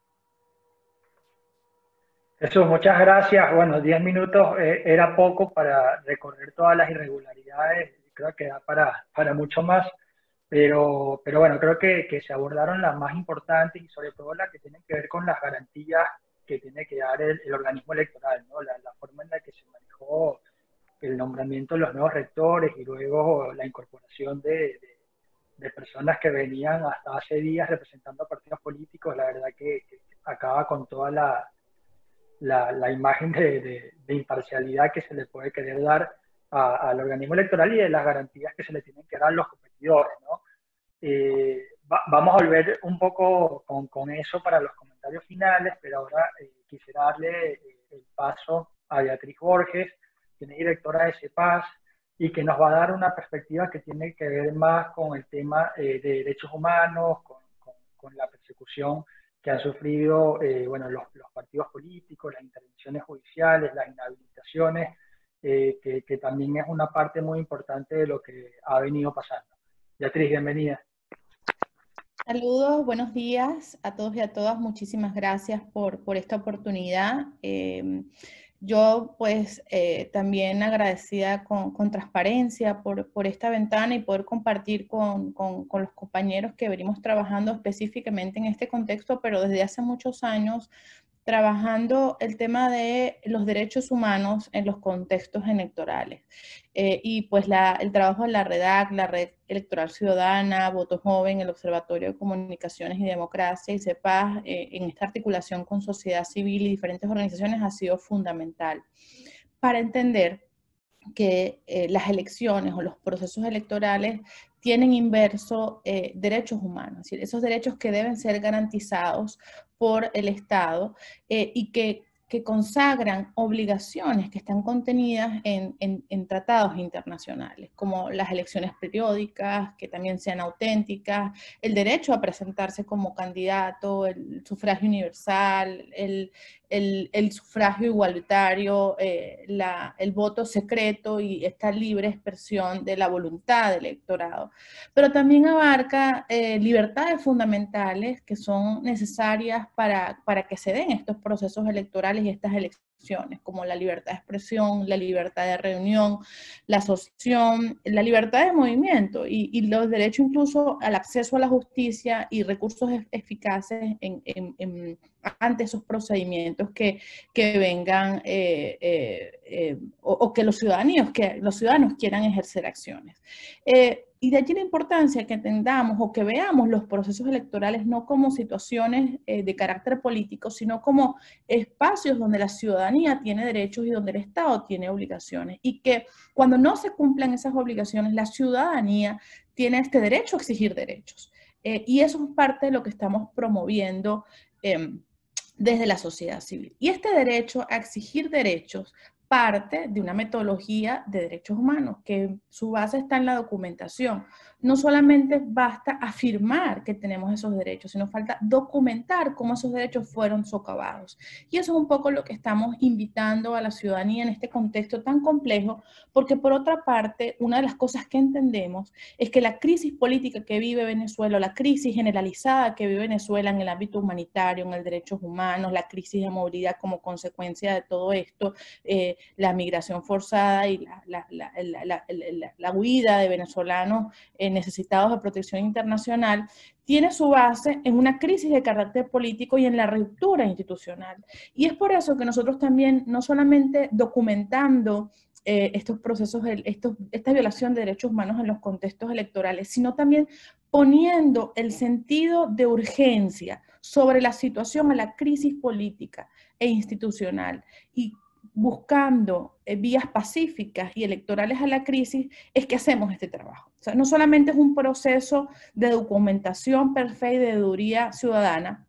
Jesús, muchas gracias. Bueno, 10 minutos era poco para recorrer todas las irregularidades. Creo que da para mucho más. Pero bueno, creo que se abordaron las más importantes y sobre todo las que tienen que ver con las garantías que tiene que dar el organismo electoral, ¿no? La forma en la que se manejó el nombramiento de los nuevos rectores y luego la incorporación de personas que venían hasta hace días representando a partidos políticos, la verdad que acaba con toda la imagen de imparcialidad que se le puede querer dar al organismo electoral y de las garantías que se le tienen que dar a los competidores, ¿no? Vamos a volver un poco con eso para los comentarios finales, pero ahora quisiera darle el paso a Beatriz Borges, quien es directora de CEPAS y que nos va a dar una perspectiva que tiene que ver más con el tema de derechos humanos, con la persecución que han sufrido bueno, los partidos políticos, las intervenciones judiciales, las inhabilitaciones, que también es una parte muy importante de lo que ha venido pasando. Beatriz, bienvenida. Saludos, buenos días a todos y a todas. Muchísimas gracias por esta oportunidad. Yo pues también agradecida con transparencia por esta ventana y poder compartir con los compañeros que venimos trabajando específicamente en este contexto, pero desde hace muchos años trabajando el tema de los derechos humanos en los contextos electorales. Y pues el trabajo de la REDAC, la Red Electoral Ciudadana, Voto Joven, el Observatorio de Comunicaciones y Democracia y CEPAS, en esta articulación con sociedad civil y diferentes organizaciones ha sido fundamental para entender que las elecciones o los procesos electorales tienen inverso derechos humanos, es decir, esos derechos que deben ser garantizados por el Estado y que consagran obligaciones que están contenidas en tratados internacionales, como las elecciones periódicas, que también sean auténticas, el derecho a presentarse como candidato, el sufragio universal, el sufragio igualitario, el voto secreto y esta libre expresión de la voluntad del electorado. Pero también abarca libertades fundamentales que son necesarias para que se den estos procesos electorales y estas elecciones, como la libertad de expresión, la libertad de reunión, la asociación, la libertad de movimiento y los derechos incluso al acceso a la justicia y recursos eficaces ante esos procedimientos que vengan o que los ciudadanos quieran ejercer acciones. Y de allí la importancia que entendamos o que veamos los procesos electorales no como situaciones de carácter político, sino como espacios donde la ciudadanía tiene derechos y donde el Estado tiene obligaciones. Y que cuando no se cumplan esas obligaciones, la ciudadanía tiene este derecho a exigir derechos. Y eso es parte de lo que estamos promoviendo desde la sociedad civil. Y este derecho a exigir derechos parte de una metodología de derechos humanos, que su base está en la documentación. No solamente basta afirmar que tenemos esos derechos, sino falta documentar cómo esos derechos fueron socavados. Y eso es un poco lo que estamos invitando a la ciudadanía en este contexto tan complejo, porque por otra parte, una de las cosas que entendemos es que la crisis política que vive Venezuela, la crisis generalizada que vive Venezuela en el ámbito humanitario, en el derechos humanos, la crisis de movilidad como consecuencia de todo esto, la migración forzada y la huida de venezolanos necesitados de protección internacional, tiene su base en una crisis de carácter político y en la ruptura institucional. Y es por eso que nosotros también, no solamente documentando estos procesos, esta violación de derechos humanos en los contextos electorales, sino también poniendo el sentido de urgencia sobre la situación a la crisis política e institucional y buscando vías pacíficas y electorales a la crisis, es que hacemos este trabajo. O sea, no solamente es un proceso de documentación per se y de veeduría ciudadana,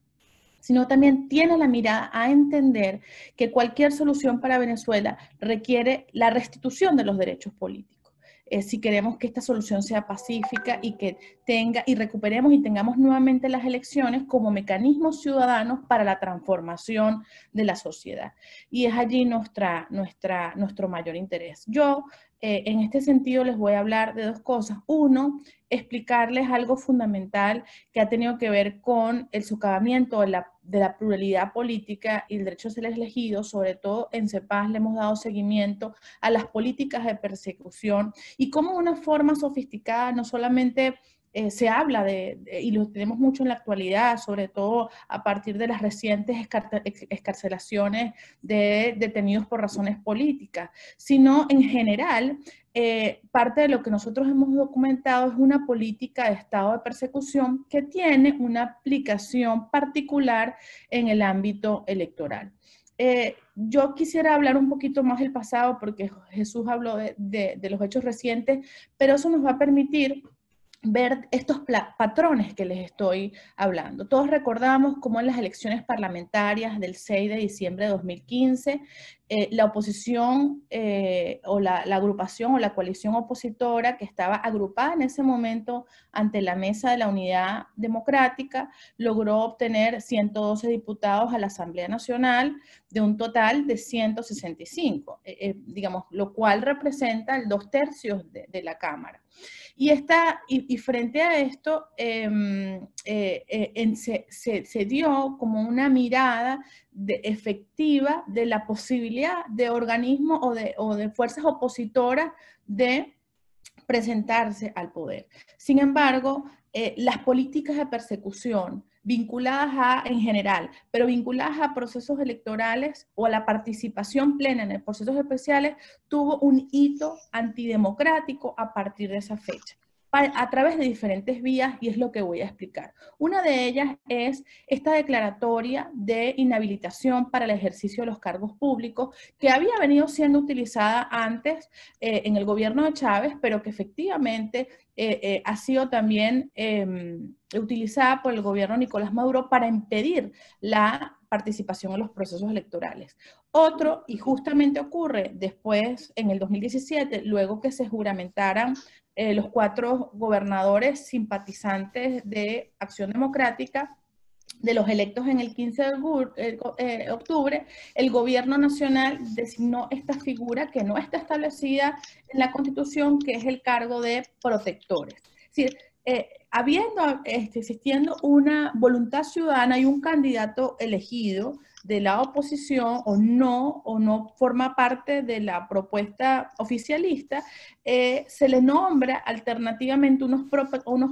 sino también tiene la mirada a entender que cualquier solución para Venezuela requiere la restitución de los derechos políticos. Si queremos que esta solución sea pacífica y que recuperemos y tengamos nuevamente las elecciones como mecanismos ciudadanos para la transformación de la sociedad. Y es allí nuestro mayor interés. Yo, en este sentido, les voy a hablar de dos cosas. Uno, explicarles algo fundamental que ha tenido que ver con el socavamiento de la pluralidad política y el derecho a ser elegido. Sobre todo en CEPAS le hemos dado seguimiento a las políticas de persecución y cómo de una forma sofisticada no solamente se habla y lo tenemos mucho en la actualidad, sobre todo a partir de las recientes excarcelaciones de detenidos por razones políticas, sino en general, parte de lo que nosotros hemos documentado es una política de estado de persecución que tiene una aplicación particular en el ámbito electoral. Yo quisiera hablar un poquito más del pasado porque Jesús habló de los hechos recientes, pero eso nos va a permitir ver estos patrones que les estoy hablando. Todos recordamos cómo en las elecciones parlamentarias del 6 de diciembre de 2015, la oposición o la agrupación o la coalición opositora que estaba agrupada en ese momento ante la Mesa de la Unidad Democrática logró obtener 112 diputados a la Asamblea Nacional de un total de 165, digamos, lo cual representa el 2/3 de la Cámara. Y frente a esto se dio como una mirada efectiva de la posibilidad de organismos o de fuerzas opositoras de presentarse al poder. Sin embargo, las políticas de persecución vinculadas en general, pero vinculadas a procesos electorales o a la participación plena en procesos especiales, tuvo un hito antidemocrático a partir de esa fecha, a través de diferentes vías, y es lo que voy a explicar. Una de ellas es esta declaratoria de inhabilitación para el ejercicio de los cargos públicos, que había venido siendo utilizada antes en el gobierno de Chávez, pero que efectivamente ha sido también utilizada por el gobierno de Nicolás Maduro para impedir la participación en los procesos electorales. Otro, y justamente ocurre después, en el 2017, luego que se juramentaran los 4 gobernadores simpatizantes de Acción Democrática, de los electos en el 15 de octubre, el gobierno nacional designó esta figura que no está establecida en la Constitución, que es el cargo de protectores. Es decir, existiendo una voluntad ciudadana y un candidato elegido de la oposición o no forma parte de la propuesta oficialista, se le nombra alternativamente unos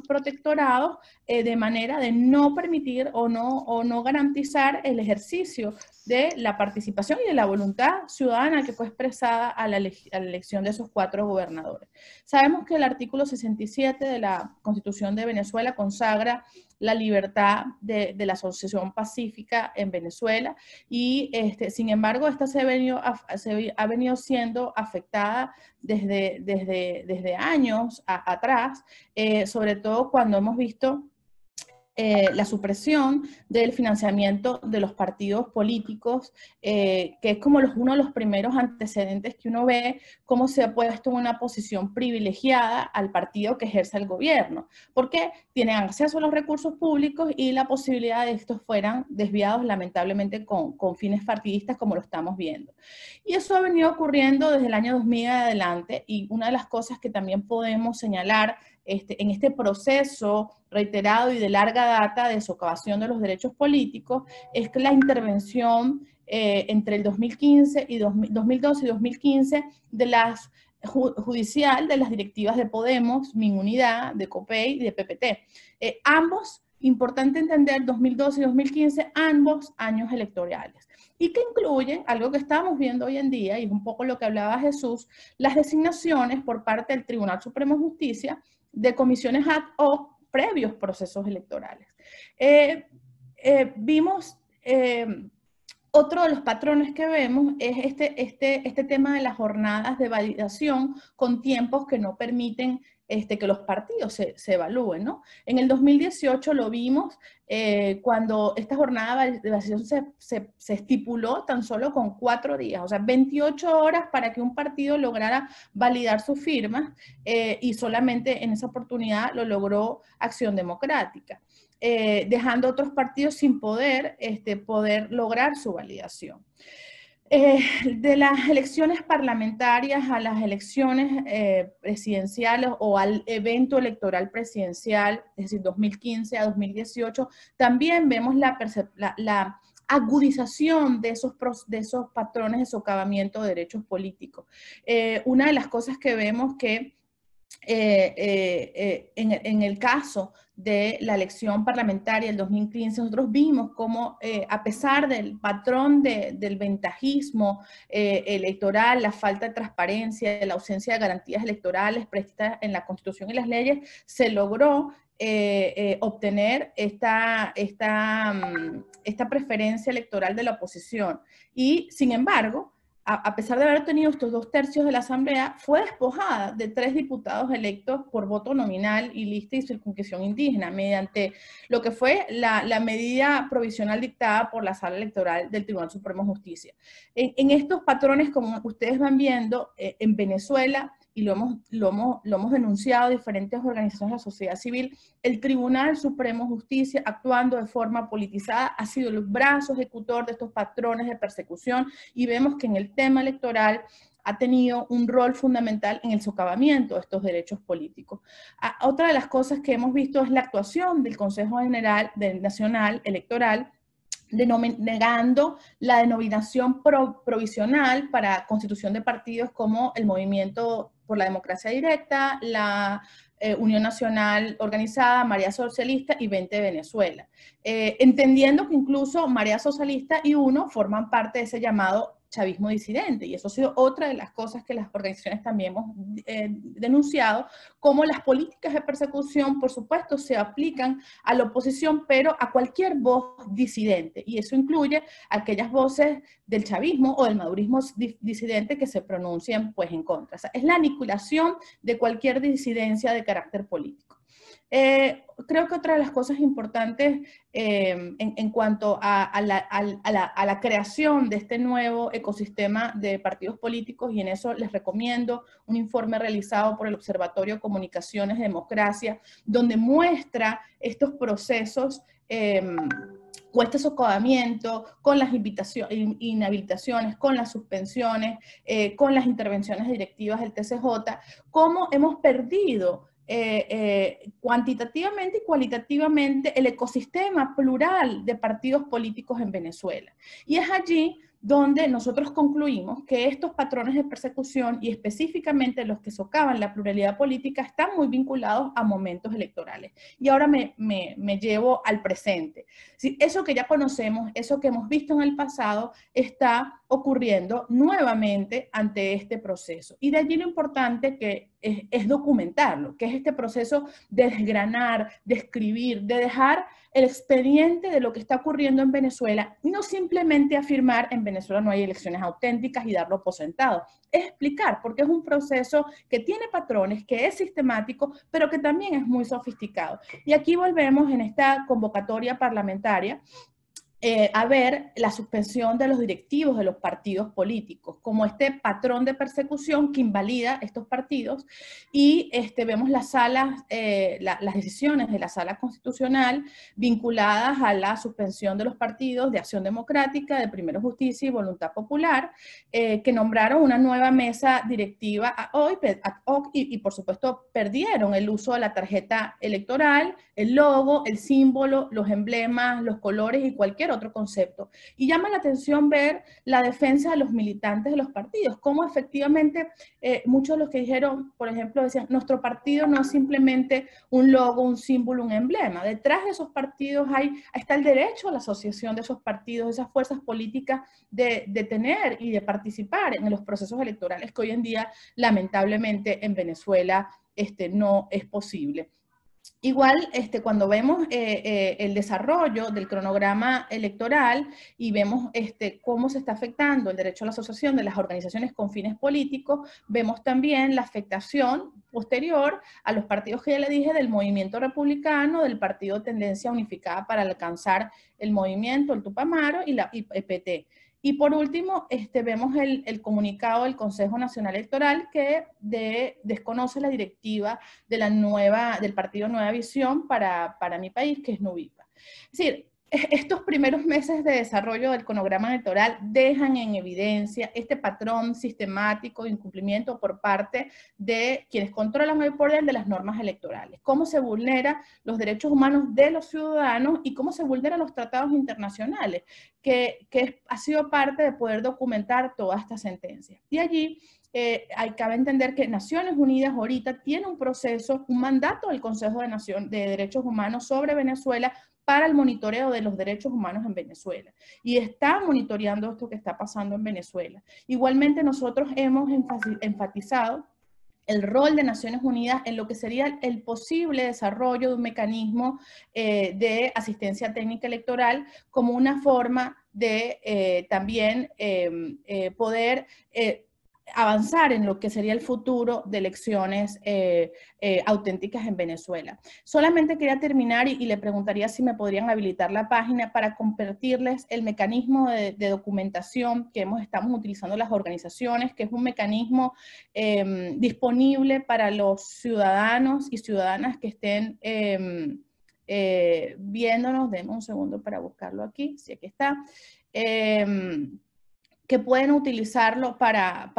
protectorados de manera de no permitir o no garantizar el ejercicio de la participación y de la voluntad ciudadana que fue expresada a la elección de esos 4 gobernadores. Sabemos que el artículo 67 de la Constitución de Venezuela consagra la libertad de la asociación pacífica en Venezuela y sin embargo esta ha venido siendo afectada desde años atrás, sobre todo cuando hemos visto la supresión del financiamiento de los partidos políticos, que es como uno de los primeros antecedentes que uno ve cómo se ha puesto en una posición privilegiada al partido que ejerce el gobierno, porque tienen acceso a los recursos públicos y la posibilidad de que estos fueran desviados lamentablemente con fines partidistas, como lo estamos viendo. Y eso ha venido ocurriendo desde el año 2000 en adelante, y una de las cosas que también podemos señalar en este proceso reiterado y de larga data de socavación de los derechos políticos, es que la intervención entre el 2015 y 2012 y 2015 de las judicial de las directivas de Podemos, Minunidad, de COPEI y de PPT. Ambos, importante entender, 2012 y 2015, ambos años electorales. Y que incluyen algo que estamos viendo hoy en día, y es un poco lo que hablaba Jesús, las designaciones por parte del Tribunal Supremo de Justicia de comisiones ad hoc previos procesos electorales. Vimos... otro de los patrones que vemos es este tema de las jornadas de validación con tiempos que no permiten que los partidos se evalúen, ¿no? En el 2018 lo vimos cuando esta jornada de validación se estipuló tan solo con 4 días, o sea, 28 horas para que un partido lograra validar sus firmas y solamente en esa oportunidad lo logró Acción Democrática. Dejando a otros partidos sin poder lograr su validación. De las elecciones parlamentarias a las elecciones presidenciales o al evento electoral presidencial, es decir, 2015 a 2018, también vemos la agudización de esos patrones de socavamiento de derechos políticos. Una de las cosas que vemos que en el caso de la elección parlamentaria del 2015, nosotros vimos cómo a pesar del patrón del ventajismo electoral, la falta de transparencia, la ausencia de garantías electorales previstas en la Constitución y las leyes, se logró obtener esta preferencia electoral de la oposición. Y, sin embargo, a pesar de haber tenido estos 2/3 de la Asamblea, fue despojada de 3 diputados electos por voto nominal y lista y circunscripción indígena, mediante lo que fue la medida provisional dictada por la Sala Electoral del Tribunal Supremo de Justicia. En estos patrones, como ustedes van viendo, en Venezuela, y lo hemos denunciado diferentes organizaciones de la sociedad civil, el Tribunal Supremo de Justicia, actuando de forma politizada, ha sido el brazo ejecutor de estos patrones de persecución, y vemos que en el tema electoral ha tenido un rol fundamental en el socavamiento de estos derechos políticos. Otra de las cosas que hemos visto es la actuación del Consejo General Nacional Electoral, negando la denominación provisional para constitución de partidos como el Movimiento por la Democracia Directa, la Unión Nacional Organizada, Marea Socialista y 20 Venezuela. Entendiendo que incluso Marea Socialista y UNO forman parte de ese llamado chavismo disidente, y eso ha sido otra de las cosas que las organizaciones también hemos denunciado, como las políticas de persecución, por supuesto, se aplican a la oposición, pero a cualquier voz disidente, y eso incluye aquellas voces del chavismo o del madurismo disidente que se pronuncian pues en contra. O sea, es la aniquilación de cualquier disidencia de carácter político. Creo que otra de las cosas importantes en cuanto a la creación de este nuevo ecosistema de partidos políticos, y en eso les recomiendo un informe realizado por el Observatorio de Comunicaciones de Democracia, donde muestra estos procesos o este socavamiento con las inhabilitaciones, con las suspensiones, con las intervenciones directivas del TCJ, cómo hemos perdido cuantitativamente y cualitativamente el ecosistema plural de partidos políticos en Venezuela. Y es allí donde nosotros concluimos que estos patrones de persecución, y específicamente los que socavan la pluralidad política, están muy vinculados a momentos electorales. Y ahora me llevo al presente. Eso que ya conocemos, eso que hemos visto en el pasado, está ocurriendo nuevamente ante este proceso. Y de allí lo importante que es documentarlo, que es este proceso de desgranar, de escribir, de dejar el expediente de lo que está ocurriendo en Venezuela, no simplemente afirmar en Venezuela no hay elecciones auténticas y darlo por sentado, es explicar, porque es un proceso que tiene patrones, que es sistemático, pero que también es muy sofisticado. Y aquí volvemos en esta convocatoria parlamentaria a ver la suspensión de los directivos de los partidos políticos, como este patrón de persecución que invalida estos partidos, y vemos las salas, las decisiones de la Sala Constitucional vinculadas a la suspensión de los partidos de Acción Democrática, de Primero Justicia y Voluntad Popular, que nombraron una nueva mesa directiva ad hoc y por supuesto perdieron el uso de la tarjeta electoral, el logo, el símbolo, los emblemas, los colores y cualquier otro concepto. Y llama la atención ver la defensa de los militantes de los partidos, cómo efectivamente muchos de los que dijeron, por ejemplo, decían, nuestro partido no es simplemente un logo, un símbolo, un emblema. Detrás de esos partidos está el derecho a la asociación de esos partidos, de esas fuerzas políticas de tener y de participar en los procesos electorales que hoy en día, lamentablemente, en Venezuela no es posible. Igual, cuando vemos el desarrollo del cronograma electoral y vemos cómo se está afectando el derecho a la asociación de las organizaciones con fines políticos, vemos también la afectación posterior a los partidos que ya le dije, del movimiento republicano, del partido Tendencia Unificada para Alcanzar el Movimiento, el Tupamaro y la IPT. Y por último, vemos el comunicado del Consejo Nacional Electoral que desconoce la directiva de del partido Nueva Visión para mi país, que es Nuvipa. Es decir, estos primeros meses de desarrollo del cronograma electoral dejan en evidencia este patrón sistemático de incumplimiento por parte de quienes controlan el poder de las normas electorales, cómo se vulneran los derechos humanos de los ciudadanos y cómo se vulneran los tratados internacionales, que ha sido parte de poder documentar toda esta sentencia. Y allí cabe entender que Naciones Unidas ahorita tiene un proceso, un mandato del Consejo de Derechos Humanos sobre Venezuela para el monitoreo de los derechos humanos en Venezuela. Y está monitoreando esto que está pasando en Venezuela. Igualmente nosotros hemos enfatizado el rol de Naciones Unidas en lo que sería el posible desarrollo de un mecanismo de asistencia técnica electoral como una forma de también poder avanzar en lo que sería el futuro de elecciones auténticas en Venezuela. Solamente quería terminar y le preguntaría si me podrían habilitar la página para compartirles el mecanismo de documentación que estamos utilizando las organizaciones, que es un mecanismo disponible para los ciudadanos y ciudadanas que estén viéndonos. Denme un segundo para buscarlo aquí, si aquí está. Que pueden utilizarlo para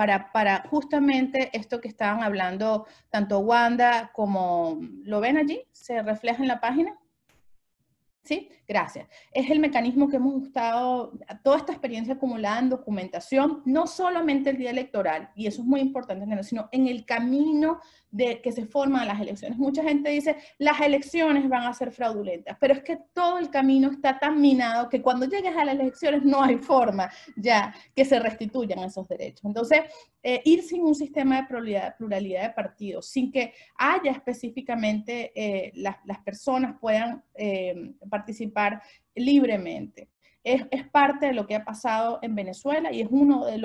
justamente esto que estaban hablando tanto Wanda como, ¿lo ven allí? ¿Se refleja en la página? ¿Sí? Gracias. Es el mecanismo que hemos estado, toda esta experiencia acumulada en documentación, no solamente el día electoral, y eso es muy importante, sino en el camino de que se forman las elecciones. Mucha gente dice, las elecciones van a ser fraudulentas, pero es que todo el camino está tan minado que cuando llegues a las elecciones no hay forma ya que se restituyan esos derechos. Entonces, ir sin un sistema de pluralidad de partidos, sin que haya específicamente las personas puedan participar libremente. Es parte de lo que ha pasado en Venezuela y es uno de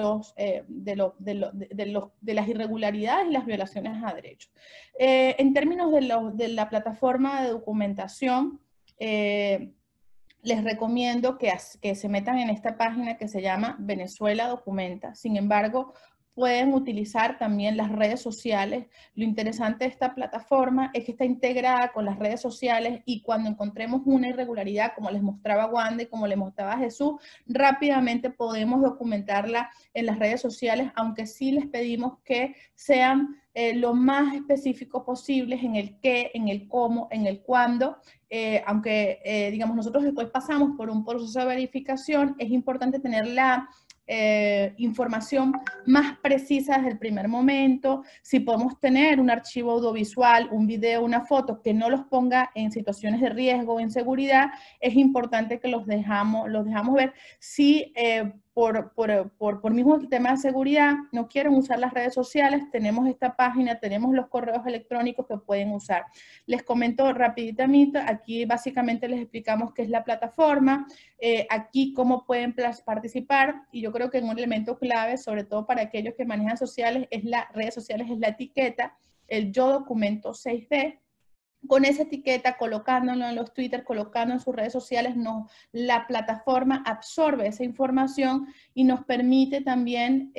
las irregularidades y las violaciones a derechos. En términos de la plataforma de documentación, les recomiendo que se metan en esta página que se llama Venezuela Documenta. Sin embargo, pueden utilizar también las redes sociales. Lo interesante de esta plataforma es que está integrada con las redes sociales y cuando encontremos una irregularidad, como les mostraba Wanda y como les mostraba Jesús, rápidamente podemos documentarla en las redes sociales, aunque sí les pedimos que sean lo más específicos posibles en el qué, en el cómo, en el cuándo. Aunque, digamos, nosotros después pasamos por un proceso de verificación, es importante tener la información más precisa desde el primer momento. Si podemos tener un archivo audiovisual, un video, una foto que no los ponga en situaciones de riesgo o inseguridad, es importante que los dejamos ver. Si por mismo tema de seguridad no quieren usar las redes sociales, tenemos esta página, tenemos los correos electrónicos que pueden usar. Les comento rapiditamente, aquí básicamente les explicamos qué es la plataforma, aquí cómo pueden participar, y yo creo que un elemento clave, sobre todo para aquellos que manejan redes sociales, es la etiqueta, el Yo Documento 6D, con esa etiqueta, colocándolo en los Twitter, colocando en sus redes sociales, la plataforma absorbe esa información y nos permite también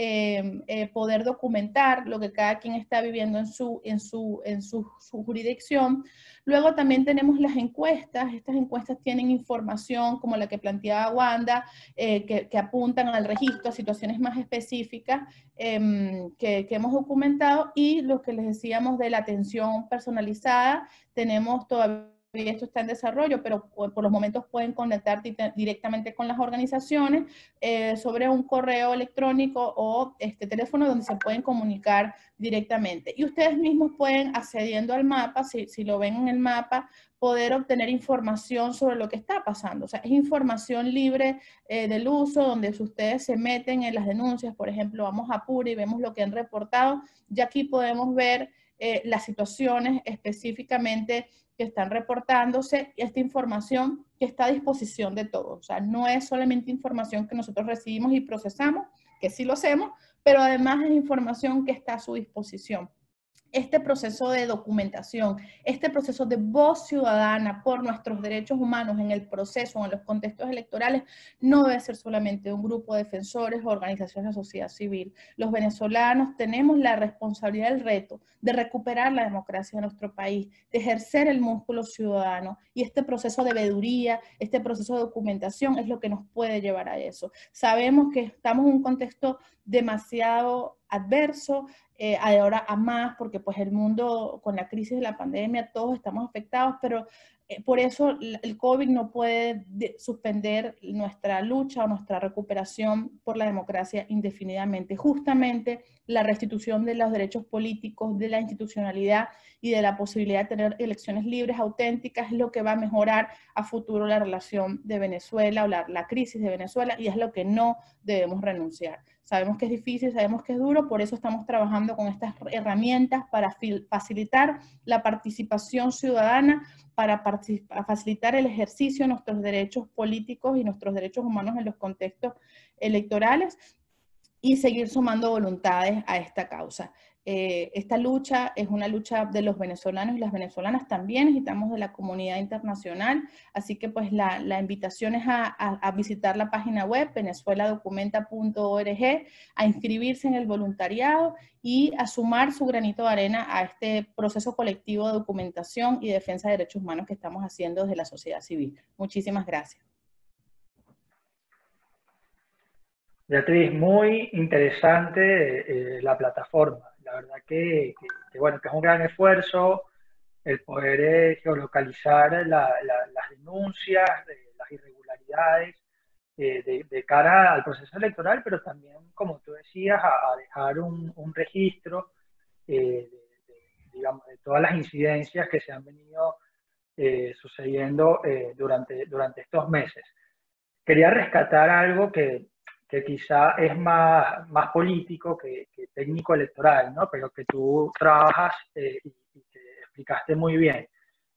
poder documentar lo que cada quien está viviendo en su jurisdicción. Luego también tenemos las encuestas. Estas encuestas tienen información como la que planteaba Wanda, que apuntan al registro, a situaciones más específicas que hemos documentado, y lo que les decíamos de la atención personalizada. Tenemos todavía, esto está en desarrollo, pero por los momentos pueden conectar directamente con las organizaciones sobre un correo electrónico o teléfono donde se pueden comunicar directamente. Y ustedes mismos pueden, accediendo al mapa, si lo ven en el mapa, poder obtener información sobre lo que está pasando. O sea, es información libre del uso, donde si ustedes se meten en las denuncias, por ejemplo, vamos a Apure y vemos lo que han reportado, ya aquí podemos ver las situaciones específicamente que están reportándose, esta información que está a disposición de todos. O sea, no es solamente información que nosotros recibimos y procesamos, que sí lo hacemos, pero además es información que está a su disposición. Este proceso de documentación, este proceso de voz ciudadana por nuestros derechos humanos en el proceso, en los contextos electorales, no debe ser solamente un grupo de defensores o organizaciones de sociedad civil. Los venezolanos tenemos la responsabilidad, el reto de recuperar la democracia de nuestro país, de ejercer el músculo ciudadano, y este proceso de veeduría, este proceso de documentación es lo que nos puede llevar a eso. Sabemos que estamos en un contexto demasiado adverso, ahora a más, porque pues el mundo con la crisis de la pandemia, todos estamos afectados, pero por eso el COVID no puede suspender nuestra lucha o nuestra recuperación por la democracia indefinidamente. Justamente la restitución de los derechos políticos, de la institucionalidad y de la posibilidad de tener elecciones libres, auténticas, es lo que va a mejorar a futuro la relación de Venezuela o la crisis de Venezuela, y es lo que no debemos renunciar. Sabemos que es difícil, sabemos que es duro, por eso estamos trabajando con estas herramientas para facilitar la participación ciudadana, para facilitar el ejercicio de nuestros derechos políticos y nuestros derechos humanos en los contextos electorales, y seguir sumando voluntades a esta causa. Esta lucha es una lucha de los venezolanos y las venezolanas, también necesitamos de la comunidad internacional, así que pues la invitación es a visitar la página web venezueladocumenta.org, a inscribirse en el voluntariado y a sumar su granito de arena a este proceso colectivo de documentación y defensa de derechos humanos que estamos haciendo desde la sociedad civil. Muchísimas gracias. Beatriz, muy interesante la plataforma. La verdad bueno, que es un gran esfuerzo el poder geolocalizar las denuncias, las irregularidades de cara al proceso electoral, pero también, como tú decías, a dejar un registro digamos, de todas las incidencias que se han venido sucediendo durante estos meses. Quería rescatar algo que quizá es más político que técnico electoral, ¿no? Pero que tú trabajas y que explicaste muy bien.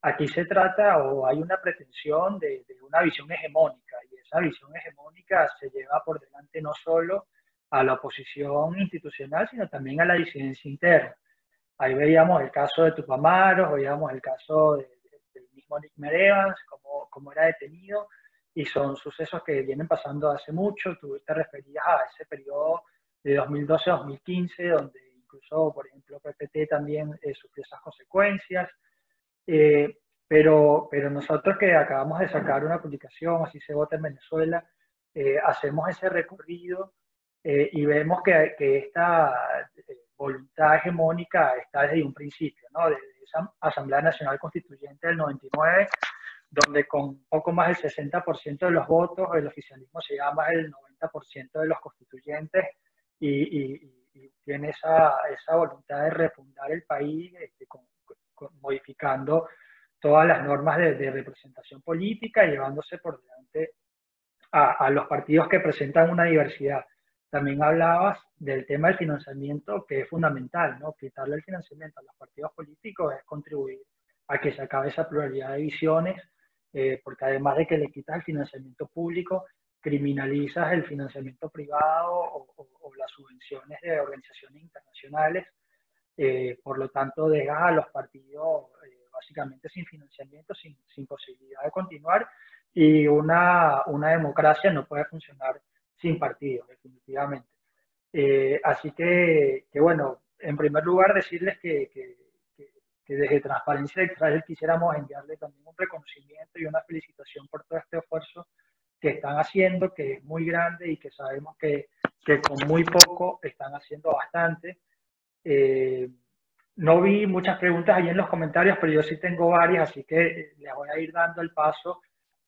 Aquí se trata, o hay una pretensión de una visión hegemónica, y esa visión hegemónica se lleva por delante no solo a la oposición institucional, sino también a la disidencia interna. Ahí veíamos el caso de Tupamaros, veíamos el caso del mismo Nick Merevans, cómo era detenido, y son sucesos que vienen pasando hace mucho. Tú te referías a ese periodo de 2012 a 2015, donde incluso, por ejemplo, PPT también sufrió esas consecuencias. Pero nosotros, que acabamos de sacar una publicación, Así se vota en Venezuela, hacemos ese recorrido y vemos que esta voluntad hegemónica está desde un principio, ¿no? Desde esa Asamblea Nacional Constituyente del 99, donde con poco más del 60% de los votos el oficialismo se llama más del 90% de los constituyentes, y tiene esa voluntad de refundar el país modificando todas las normas de representación política, llevándose por delante a los partidos que presentan una diversidad. También hablabas del tema del financiamiento, que es fundamental, ¿no? Quitarle el financiamiento a los partidos políticos es contribuir a que se acabe esa pluralidad de visiones, porque además de que le quitas el financiamiento público, criminalizas el financiamiento privado o las subvenciones de organizaciones internacionales. Por lo tanto, dejas a los partidos básicamente sin financiamiento, sin posibilidad de continuar, y una democracia no puede funcionar sin partidos, definitivamente. Así que, bueno, en primer lugar decirles que desde Transparencia Electoral quisiéramos enviarle también un reconocimiento y una felicitación por todo este esfuerzo que están haciendo, que es muy grande y que sabemos que con muy poco están haciendo bastante. No vi muchas preguntas allí en los comentarios, pero yo sí tengo varias, así que les voy a ir dando el paso,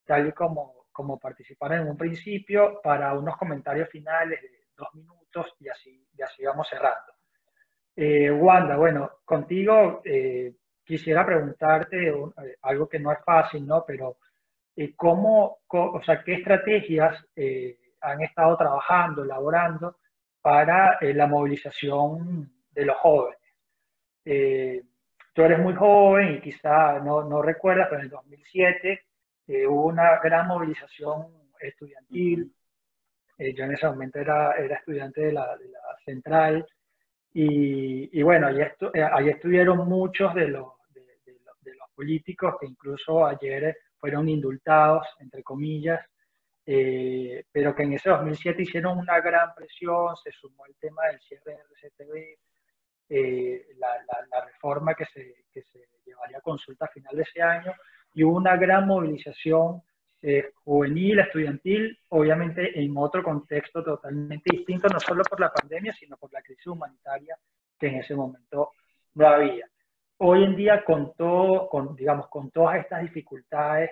tal y como participaron en un principio, para unos comentarios finales de 2 minutos y así vamos cerrando. Wanda, bueno, contigo quisiera preguntarte algo que no es fácil, ¿no? Pero o sea, ¿qué estrategias han estado trabajando, elaborando para la movilización de los jóvenes? Tú eres muy joven y quizá no recuerdas, pero en el 2007 hubo una gran movilización estudiantil. Yo en ese momento era estudiante de la Central. Y bueno, allí estuvieron muchos de los políticos que incluso ayer fueron indultados, entre comillas, pero que en ese 2007 hicieron una gran presión, se sumó el tema del cierre del RCTV, la reforma que se llevaría a consulta a final de ese año, y hubo una gran movilización juvenil, estudiantil, obviamente en otro contexto totalmente distinto, no solo por la pandemia, sino por la crisis humanitaria que en ese momento no había. Hoy en día, digamos, con todas estas dificultades,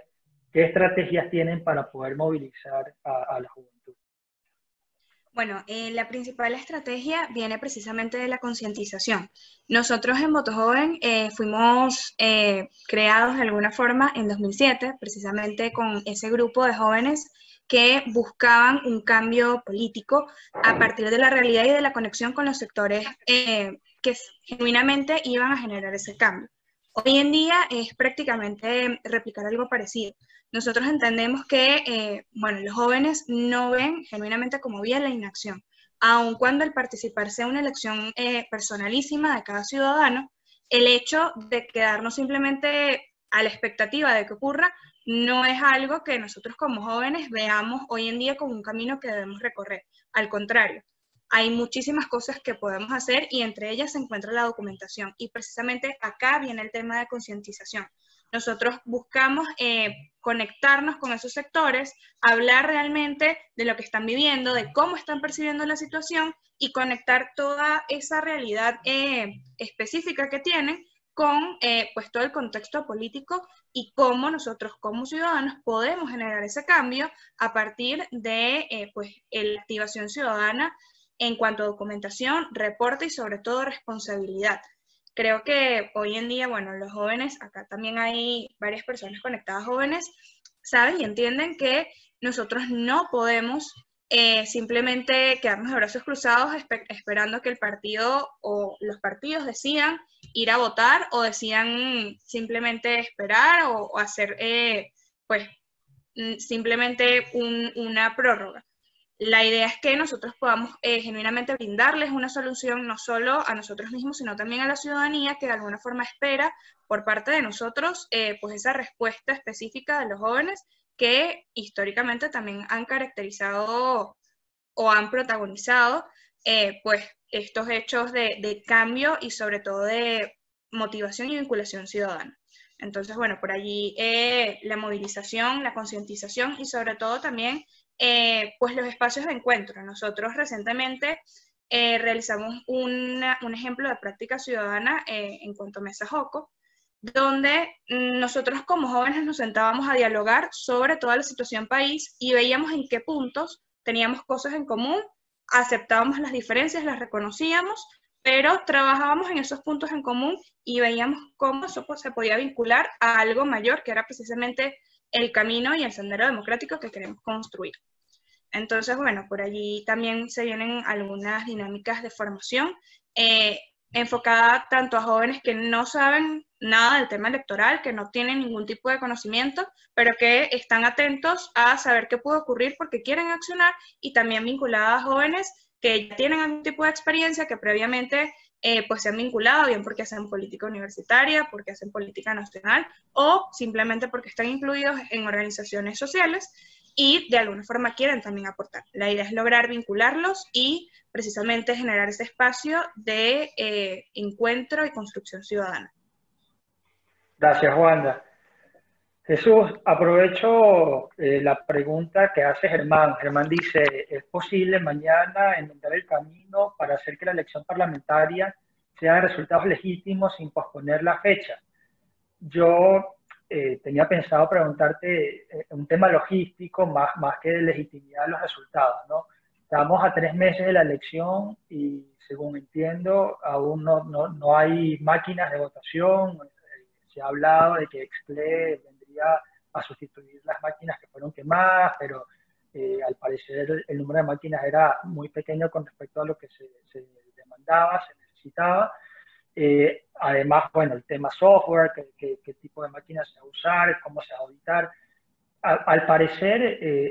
¿qué estrategias tienen para poder movilizar a la juventud? Bueno, la principal estrategia viene precisamente de la concientización. Nosotros en Voto Joven fuimos creados de alguna forma en 2007, precisamente con ese grupo de jóvenes que buscaban un cambio político a partir de la realidad y de la conexión con los sectores que genuinamente iban a generar ese cambio. Hoy en día es prácticamente replicar algo parecido. Nosotros entendemos que, bueno, los jóvenes no ven genuinamente como bien la inacción, aun cuando el participar sea una elección personalísima de cada ciudadano, el hecho de quedarnos simplemente a la expectativa de que ocurra no es algo que nosotros como jóvenes veamos hoy en día como un camino que debemos recorrer. Al contrario, hay muchísimas cosas que podemos hacer y entre ellas se encuentra la documentación. Y precisamente acá viene el tema de concientización. Nosotros buscamos conectarnos con esos sectores, hablar realmente de lo que están viviendo, de cómo están percibiendo la situación y conectar toda esa realidad específica que tienen con pues todo el contexto político y cómo nosotros como ciudadanos podemos generar ese cambio a partir de pues, la activación ciudadana en cuanto a documentación, reporte y sobre todo responsabilidad. Creo que hoy en día, bueno, los jóvenes, acá también hay varias personas conectadas jóvenes, saben y entienden que nosotros no podemos simplemente quedarnos de brazos cruzados esperando que el partido o los partidos decidan ir a votar o decidan simplemente esperar o hacer pues simplemente una prórroga. La idea es que nosotros podamos genuinamente brindarles una solución no solo a nosotros mismos, sino también a la ciudadanía que de alguna forma espera por parte de nosotros pues esa respuesta específica de los jóvenes que históricamente también han caracterizado o han protagonizado pues estos hechos de cambio y sobre todo de motivación y vinculación ciudadana. Entonces, bueno, por allí la movilización, la concientización y sobre todo también pues los espacios de encuentro. Nosotros recientemente realizamos un ejemplo de práctica ciudadana en cuanto a Mesa Joco, donde nosotros como jóvenes nos sentábamos a dialogar sobre toda la situación país y veíamos en qué puntos teníamos cosas en común, aceptábamos las diferencias, las reconocíamos, pero trabajábamos en esos puntos en común y veíamos cómo eso pues, se podía vincular a algo mayor, que era precisamente el camino y el sendero democrático que queremos construir. Entonces, bueno, por allí también se vienen algunas dinámicas de formación enfocada tanto a jóvenes que no saben nada del tema electoral, que no tienen ningún tipo de conocimiento, pero que están atentos a saber qué puede ocurrir porque quieren accionar, y también vinculada a jóvenes que ya tienen algún tipo de experiencia, que previamente pues se han vinculado, bien porque hacen política universitaria, porque hacen política nacional, o simplemente porque están incluidos en organizaciones sociales y de alguna forma quieren también aportar. La idea es lograr vincularlos y precisamente generar ese espacio de encuentro y construcción ciudadana. Gracias, Wanda. Jesús, aprovecho la pregunta que hace Germán. Germán dice, ¿es posible mañana enmendar el camino para hacer que la elección parlamentaria sea de resultados legítimos sin posponer la fecha? Yo tenía pensado preguntarte un tema logístico más que de legitimidad de los resultados, ¿no? Estamos a 3 meses de la elección y, según entiendo, aún no hay máquinas de votación. Se ha hablado de que Exple vendría a sustituir las máquinas que fueron quemadas, pero al parecer el número de máquinas era muy pequeño con respecto a lo que se demandaba, se necesitaba. Además, bueno, el tema software, qué tipo de máquinas se va a usar, cómo se va a auditar. Al parecer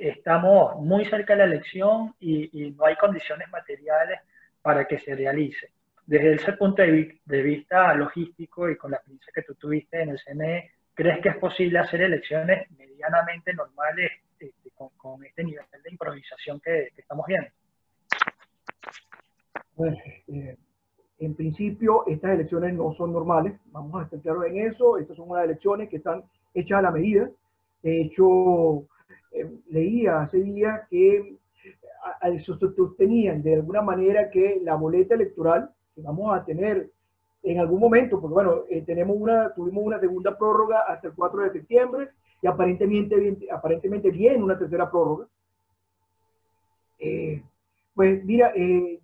estamos muy cerca de la elección y no hay condiciones materiales para que se realice. Desde ese punto de vista logístico y con la experiencia que tú tuviste en el CNE, ¿crees que es posible hacer elecciones medianamente normales con este nivel de improvisación que estamos viendo? Pues, en principio, estas elecciones no son normales, vamos a estar claros en eso. Estas son unas elecciones que están hechas a la medida. De hecho, leía hace días que sostenían de alguna manera que la boleta electoral que vamos a tener en algún momento, porque bueno, tuvimos una segunda prórroga hasta el 4 de septiembre y aparentemente viene una tercera prórroga. Pues mira,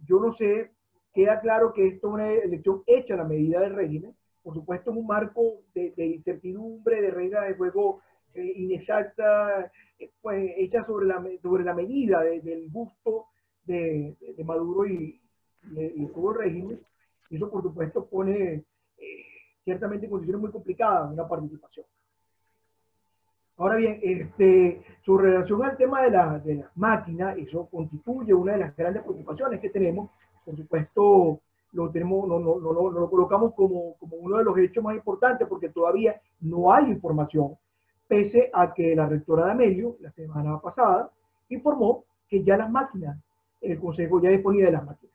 yo no sé, queda claro que esto es una elección hecha a la medida del régimen, por supuesto en un marco de incertidumbre, de reglas de juego inexacta, pues hecha sobre la medida del gusto de Maduro y todo el régimen. Y eso por supuesto pone ciertamente en condiciones muy complicadas una participación. Ahora bien, su relación al tema de las máquinas, eso constituye una de las grandes preocupaciones que tenemos. Por supuesto, lo colocamos como uno de los hechos más importantes porque todavía no hay información, pese a que la rectora de Amelio, la semana pasada, informó que ya las máquinas, el Consejo ya disponía de las máquinas.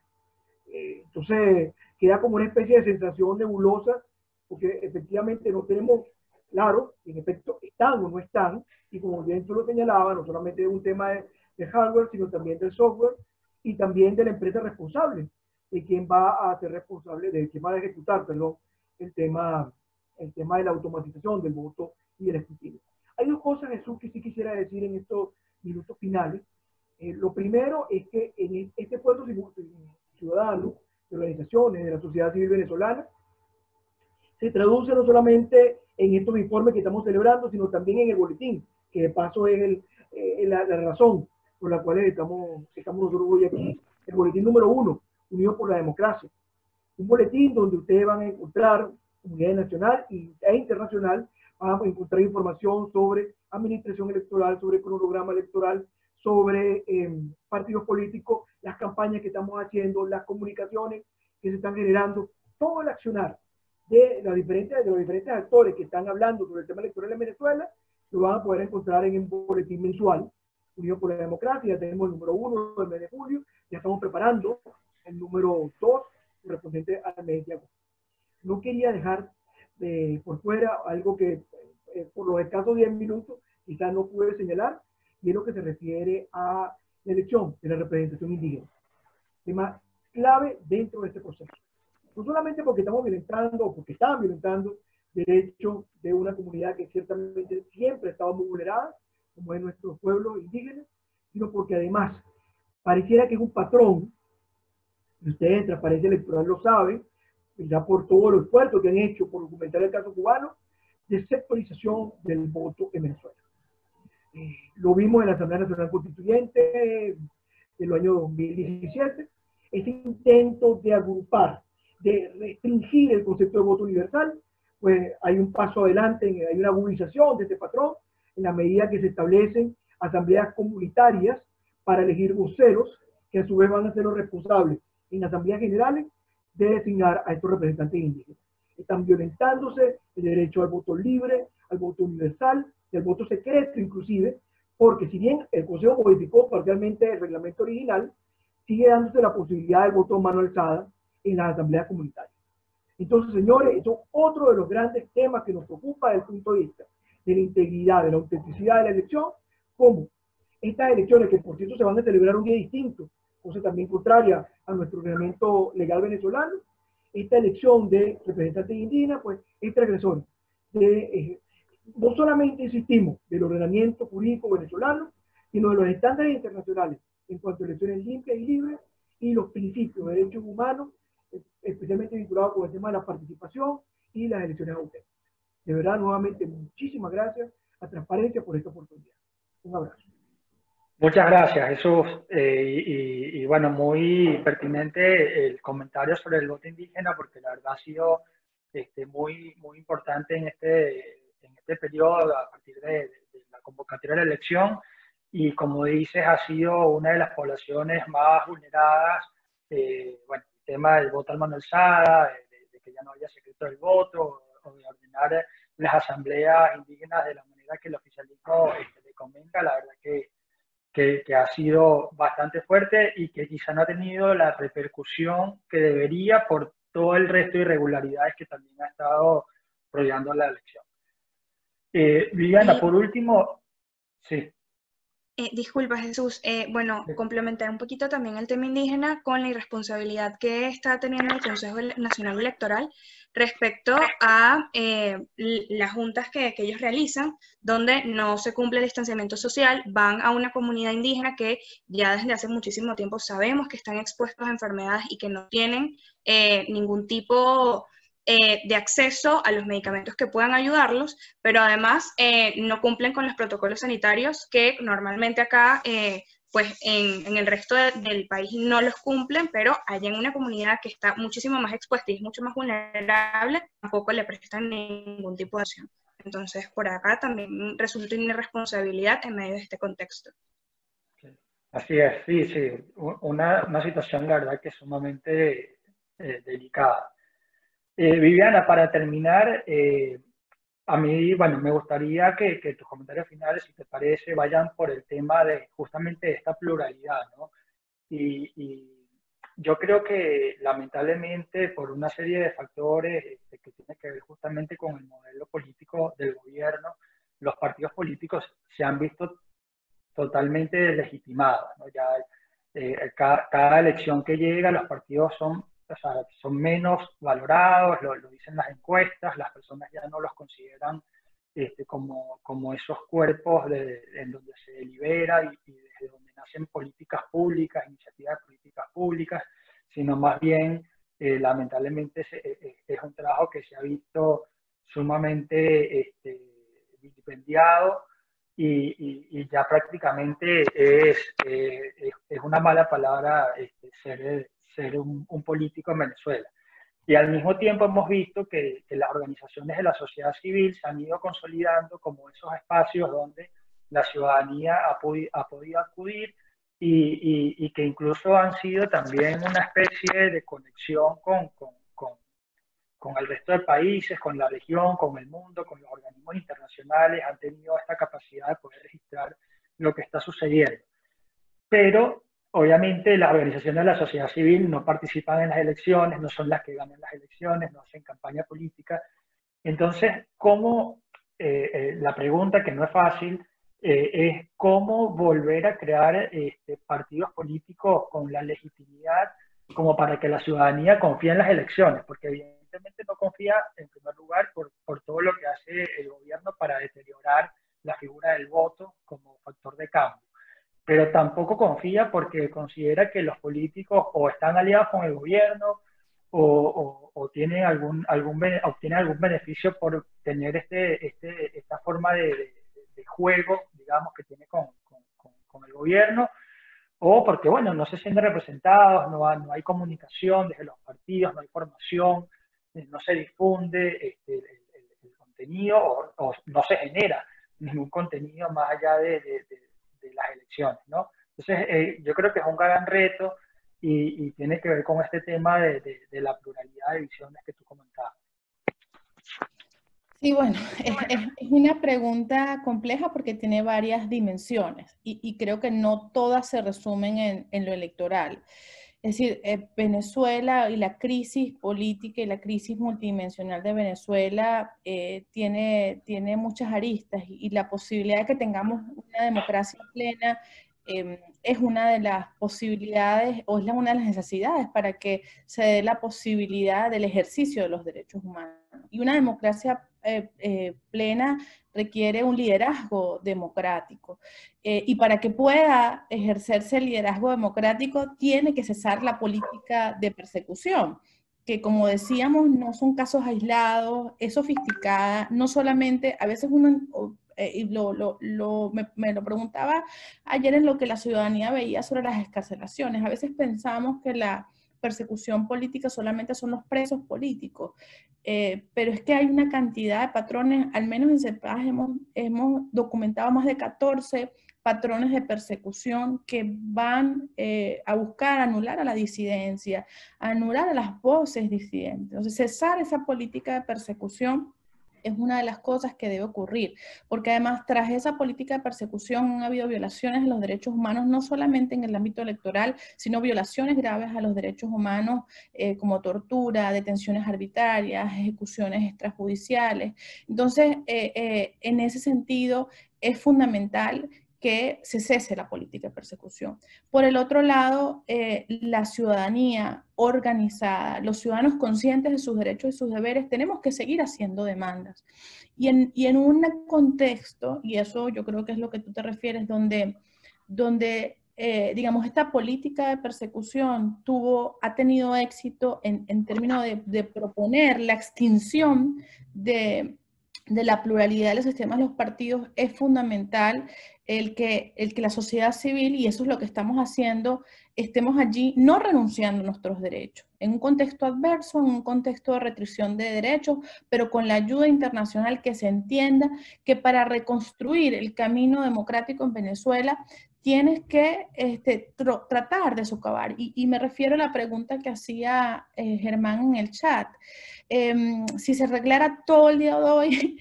Entonces, queda como una especie de sensación nebulosa, porque efectivamente no tenemos claro, en efecto, están o no están, y como bien tú lo señalaba, no solamente es un tema de hardware, sino también del software, y también de la empresa responsable, de quién va a ser responsable, de quién va a ejecutar, perdón, el tema de la automatización del voto y el escrutinio. Hay dos cosas, Jesús, que sí quisiera decir en estos minutos finales. Lo primero es que en este pueblo ciudadano, de organizaciones de la sociedad civil venezolana, se traduce no solamente en estos informes que estamos celebrando, sino también en el boletín, que de paso es la razón por la cual estamos nosotros hoy aquí, el boletín número 1, Unidos por la Democracia. Un boletín donde ustedes van a encontrar, comunidad nacional e internacional, van a encontrar información sobre administración electoral, sobre cronograma electoral, sobre partidos políticos, las campañas que estamos haciendo, las comunicaciones que se están generando, todo el accionar de los diferentes actores que están hablando sobre el tema electoral en Venezuela, lo van a poder encontrar en un boletín mensual, Unidos por la Democracia. Ya tenemos el número 1 del mes de julio, ya estamos preparando el número 2, correspondiente al mes de agosto. No quería dejar por fuera algo que por los escasos 10 minutos quizás no pude señalar, y es lo que se refiere a la elección de la representación indígena. Tema clave dentro de este proceso. No solamente porque estamos violentando o porque están violentando derechos de una comunidad que ciertamente siempre ha estado muy vulnerada, como es nuestro pueblo indígena, sino porque además pareciera que es un patrón, y ustedes en Transparencia Electoral lo saben, ya por todo el esfuerzo que han hecho por documentar el caso cubano, de sectorización del voto en Venezuela. Lo vimos en la Asamblea Nacional Constituyente del año 2017, ese intento de agrupar, de restringir el concepto de voto universal, pues hay un paso adelante, hay una agudización de este patrón en la medida que se establecen asambleas comunitarias para elegir voceros que a su vez van a ser los responsables en asambleas generales de designar a estos representantes indígenas. Están violentándose el derecho al voto libre, al voto universal y al voto secreto inclusive, porque si bien el Consejo modificó parcialmente el reglamento original, sigue dándose la posibilidad del voto a mano alzada en las asambleas comunitarias. Entonces, señores, esto es otro de los grandes temas que nos preocupa desde el punto de vista de la integridad, de la autenticidad de la elección, como estas elecciones, que por cierto se van a celebrar un día distinto, cosa también contraria a nuestro ordenamiento legal venezolano, esta elección de representantes indígenas, pues es transgresora no solamente, insistimos, del ordenamiento jurídico venezolano, sino de los estándares internacionales en cuanto a elecciones limpias y libres y los principios de derechos humanos, especialmente vinculados con el tema de la participación y las elecciones auténticas. De verdad, nuevamente, muchísimas gracias a Transparencia por esta oportunidad. Un abrazo. Muchas gracias, Jesús. Y bueno, muy pertinente el comentario sobre el voto indígena, porque la verdad ha sido muy importante en este periodo a partir de la convocatoria de la elección. Y como dices, ha sido una de las poblaciones más vulneradas. Bueno, el tema del voto a mano alzada, de que ya no haya secreto del voto, o de ordenar las asambleas indígenas de la manera que el oficialismo le convenga, la verdad que ha sido bastante fuerte y que quizá no ha tenido la repercusión que debería por todo el resto de irregularidades que también ha estado rodeando la elección. Viviana, por último, sí. Disculpa, Jesús. Bueno, complementar un poquito también el tema indígena con la irresponsabilidad que está teniendo el Consejo Nacional Electoral respecto a las juntas que ellos realizan, donde no se cumple el distanciamiento social, van a una comunidad indígena que ya desde hace muchísimo tiempo sabemos que están expuestos a enfermedades y que no tienen ningún tipo de acceso a los medicamentos que puedan ayudarlos, pero además no cumplen con los protocolos sanitarios que normalmente acá, pues en el resto del país no los cumplen, pero allá en una comunidad que está muchísimo más expuesta y es mucho más vulnerable, tampoco le prestan ningún tipo de acción. Entonces, por acá también resulta una irresponsabilidad en medio de este contexto. Así es, sí. Una situación, la verdad, que es sumamente delicada. Viviana, para terminar, a mí, bueno, me gustaría que tus comentarios finales, si te parece, vayan por el tema de justamente esta pluralidad, ¿no? Y yo creo que lamentablemente por una serie de factores que tienen que ver justamente con el modelo político del gobierno, los partidos políticos se han visto totalmente deslegitimados, ¿no? Ya cada elección que llega, los partidos son menos valorados, lo dicen las encuestas, las personas ya no los consideran como esos cuerpos en donde se delibera y desde donde nacen políticas públicas, iniciativas de políticas públicas, sino más bien, lamentablemente, es un trabajo que se ha visto sumamente vilipendiado y ya prácticamente es una mala palabra ser un político en Venezuela. Y al mismo tiempo hemos visto que las organizaciones de la sociedad civil se han ido consolidando como esos espacios donde la ciudadanía ha podido acudir y que incluso han sido también una especie de conexión con el resto de países, con la región, con el mundo, con los organismos internacionales, han tenido esta capacidad de poder registrar lo que está sucediendo. Pero obviamente las organizaciones de la sociedad civil no participan en las elecciones, no son las que ganan las elecciones, no hacen campaña política. Entonces, la pregunta, que no es fácil, es cómo volver a crear partidos políticos con la legitimidad como para que la ciudadanía confíe en las elecciones, porque evidentemente no confía en primer lugar por todo lo que hace el gobierno para deteriorar la figura del voto como factor de cambio. Pero tampoco confía porque considera que los políticos o están aliados con el gobierno o tienen obtienen algún beneficio por tener esta forma de juego, digamos, que tiene con el gobierno, o porque, bueno, no se sienten representados, no hay comunicación desde los partidos, no hay formación, no se difunde el contenido o no se genera ningún contenido más allá de las elecciones, ¿no? Entonces, yo creo que es un gran reto y tiene que ver con este tema de la pluralidad de visiones que tú comentabas. Sí, bueno, es una pregunta compleja porque tiene varias dimensiones y creo que no todas se resumen en lo electoral. Es decir, Venezuela y la crisis política y la crisis multidimensional de Venezuela tiene muchas aristas y la posibilidad de que tengamos una democracia plena es una de las posibilidades o es una de las necesidades para que se dé la posibilidad del ejercicio de los derechos humanos. Y una democracia plena requiere un liderazgo democrático. Y para que pueda ejercerse el liderazgo democrático, tiene que cesar la política de persecución, que como decíamos, no son casos aislados, es sofisticada, no solamente, a veces uno, me lo preguntaba ayer en lo que la ciudadanía veía sobre las excarcelaciones, a veces pensamos que la persecución política solamente son los presos políticos, pero es que hay una cantidad de patrones, al menos en CEPAS hemos documentado más de 14 patrones de persecución que van a buscar anular a la disidencia, anular a las voces disidentes. Entonces, cesar esa política de persecución es una de las cosas que debe ocurrir, porque además tras esa política de persecución han habido violaciones de los derechos humanos, no solamente en el ámbito electoral, sino violaciones graves a los derechos humanos como tortura, detenciones arbitrarias, ejecuciones extrajudiciales. Entonces, en ese sentido, es fundamental que se cese la política de persecución. Por el otro lado, la ciudadanía organizada, los ciudadanos conscientes de sus derechos y sus deberes, tenemos que seguir haciendo demandas. Y en un contexto, y eso yo creo que es lo que tú te refieres, donde digamos, esta política de persecución ha tenido éxito en términos de proponer la extinción de la pluralidad de los sistemas de los partidos, es fundamental el que la sociedad civil, y eso es lo que estamos haciendo, estemos allí no renunciando a nuestros derechos, en un contexto adverso, en un contexto de restricción de derechos, pero con la ayuda internacional, que se entienda que para reconstruir el camino democrático en Venezuela tienes que tratar de socavar. Y me refiero a la pregunta que hacía Germán en el chat. Si se arreglara todo el día de hoy,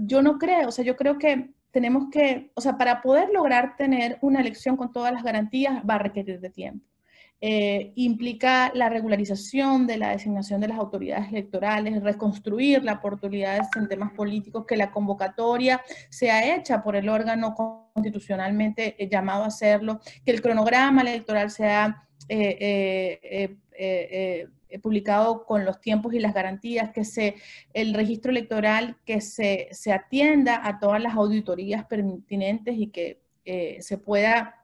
yo no creo, o sea, yo creo que tenemos que, o sea, para poder lograr tener una elección con todas las garantías va a requerir de tiempo. Implica la regularización de la designación de las autoridades electorales, reconstruir la oportunidad en temas políticos, que la convocatoria sea hecha por el órgano constitucionalmente llamado a hacerlo, que el cronograma electoral sea publicado con los tiempos y las garantías, que el registro electoral que se atienda a todas las auditorías pertinentes y que se pueda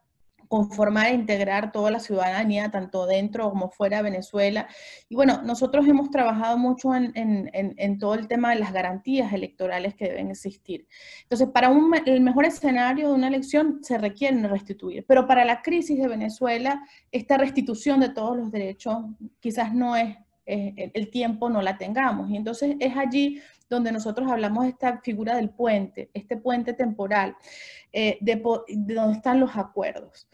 conformar e integrar toda la ciudadanía, tanto dentro como fuera de Venezuela. Y bueno, nosotros hemos trabajado mucho en todo el tema de las garantías electorales que deben existir. Entonces, para el mejor escenario de una elección se requiere restituir, pero para la crisis de Venezuela, esta restitución de todos los derechos quizás no es, el tiempo no la tengamos. Y entonces es allí donde nosotros hablamos de esta figura del puente, este puente temporal, de donde están los acuerdos.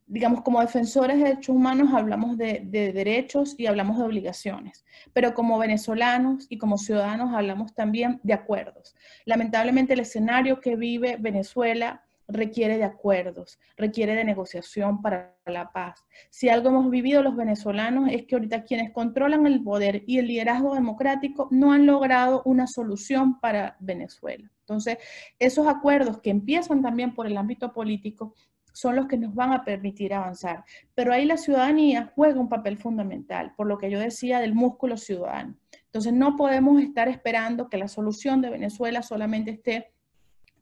Digamos, como defensores de derechos humanos hablamos de derechos y hablamos de obligaciones, pero como venezolanos y como ciudadanos hablamos también de acuerdos. Lamentablemente el escenario que vive Venezuela requiere de acuerdos, requiere de negociación para la paz. Si algo hemos vivido los venezolanos es que ahorita quienes controlan el poder y el liderazgo democrático no han logrado una solución para Venezuela. Entonces, esos acuerdos que empiezan también por el ámbito político son los que nos van a permitir avanzar. Pero ahí la ciudadanía juega un papel fundamental, por lo que yo decía del músculo ciudadano. Entonces, no podemos estar esperando que la solución de Venezuela solamente esté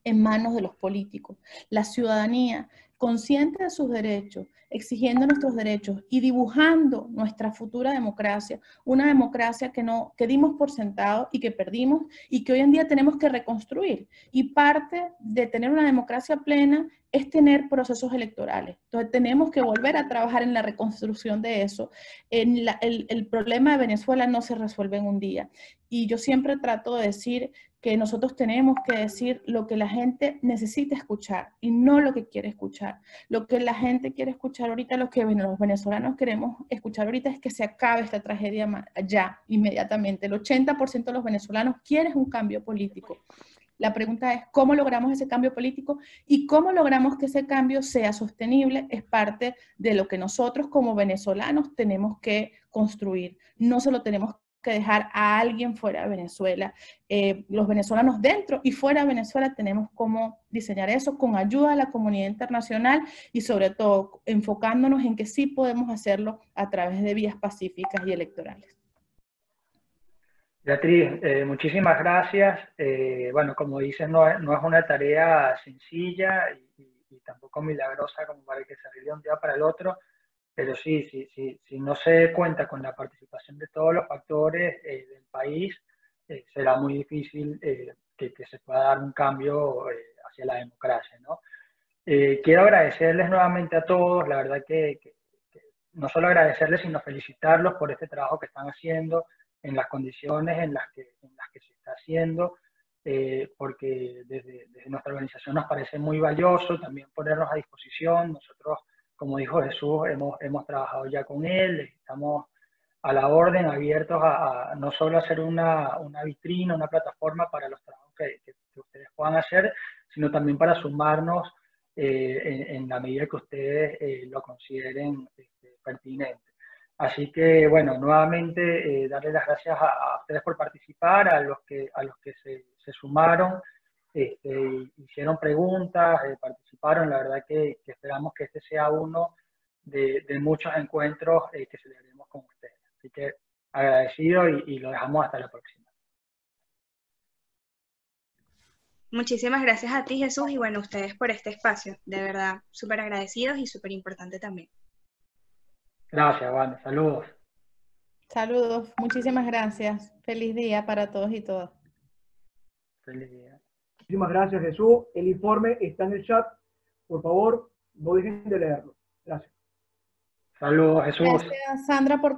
en manos de los políticos. La ciudadanía, consciente de sus derechos, exigiendo nuestros derechos y dibujando nuestra futura democracia, una democracia que dimos por sentado y que perdimos y que hoy en día tenemos que reconstruir. Y parte de tener una democracia plena es tener procesos electorales. Entonces tenemos que volver a trabajar en la reconstrucción de eso. El problema de Venezuela no se resuelve en un día. Y yo siempre trato de decir que nosotros tenemos que decir lo que la gente necesita escuchar y no lo que quiere escuchar. Lo que la gente quiere escuchar ahorita, lo que los venezolanos queremos escuchar ahorita es que se acabe esta tragedia ya, inmediatamente. El 80% de los venezolanos quieren un cambio político. La pregunta es, ¿cómo logramos ese cambio político? Y cómo logramos que ese cambio sea sostenible es parte de lo que nosotros como venezolanos tenemos que construir. No se lo tenemos que dejar a alguien fuera de Venezuela. Los venezolanos dentro y fuera de Venezuela tenemos cómo diseñar eso con ayuda de la comunidad internacional y sobre todo enfocándonos en que sí podemos hacerlo a través de vías pacíficas y electorales. Beatriz, muchísimas gracias. Bueno, como dices, no es una tarea sencilla y tampoco milagrosa como para que se arregle de un día para el otro, pero sí, si no se cuenta con la participación de todos los factores del país, será muy difícil que se pueda dar un cambio hacia la democracia, ¿no? Quiero agradecerles nuevamente a todos, la verdad que no solo agradecerles, sino felicitarlos por este trabajo que están haciendo, en las condiciones en las que se está haciendo, porque desde nuestra organización nos parece muy valioso también ponernos a disposición. Nosotros, como dijo Jesús, hemos trabajado ya con él, estamos a la orden, abiertos a no solo hacer una vitrina, una plataforma para los trabajos que ustedes puedan hacer, sino también para sumarnos en la medida que ustedes lo consideren pertinente. Así que, bueno, nuevamente darle las gracias a ustedes por participar, a los que se sumaron, hicieron preguntas, participaron. La verdad que esperamos que este sea uno de muchos encuentros que celebremos con ustedes. Así que agradecido y lo dejamos hasta la próxima. Muchísimas gracias a ti, Jesús, y bueno, a ustedes por este espacio. De verdad, súper agradecidos y súper importante también. Gracias, Wanda. Saludos. Saludos, muchísimas gracias. Feliz día para todos y todas. Feliz día. Muchísimas gracias, Jesús. El informe está en el chat. Por favor, no dejen de leerlo. Gracias. Saludos, Jesús. Gracias, Sandra, por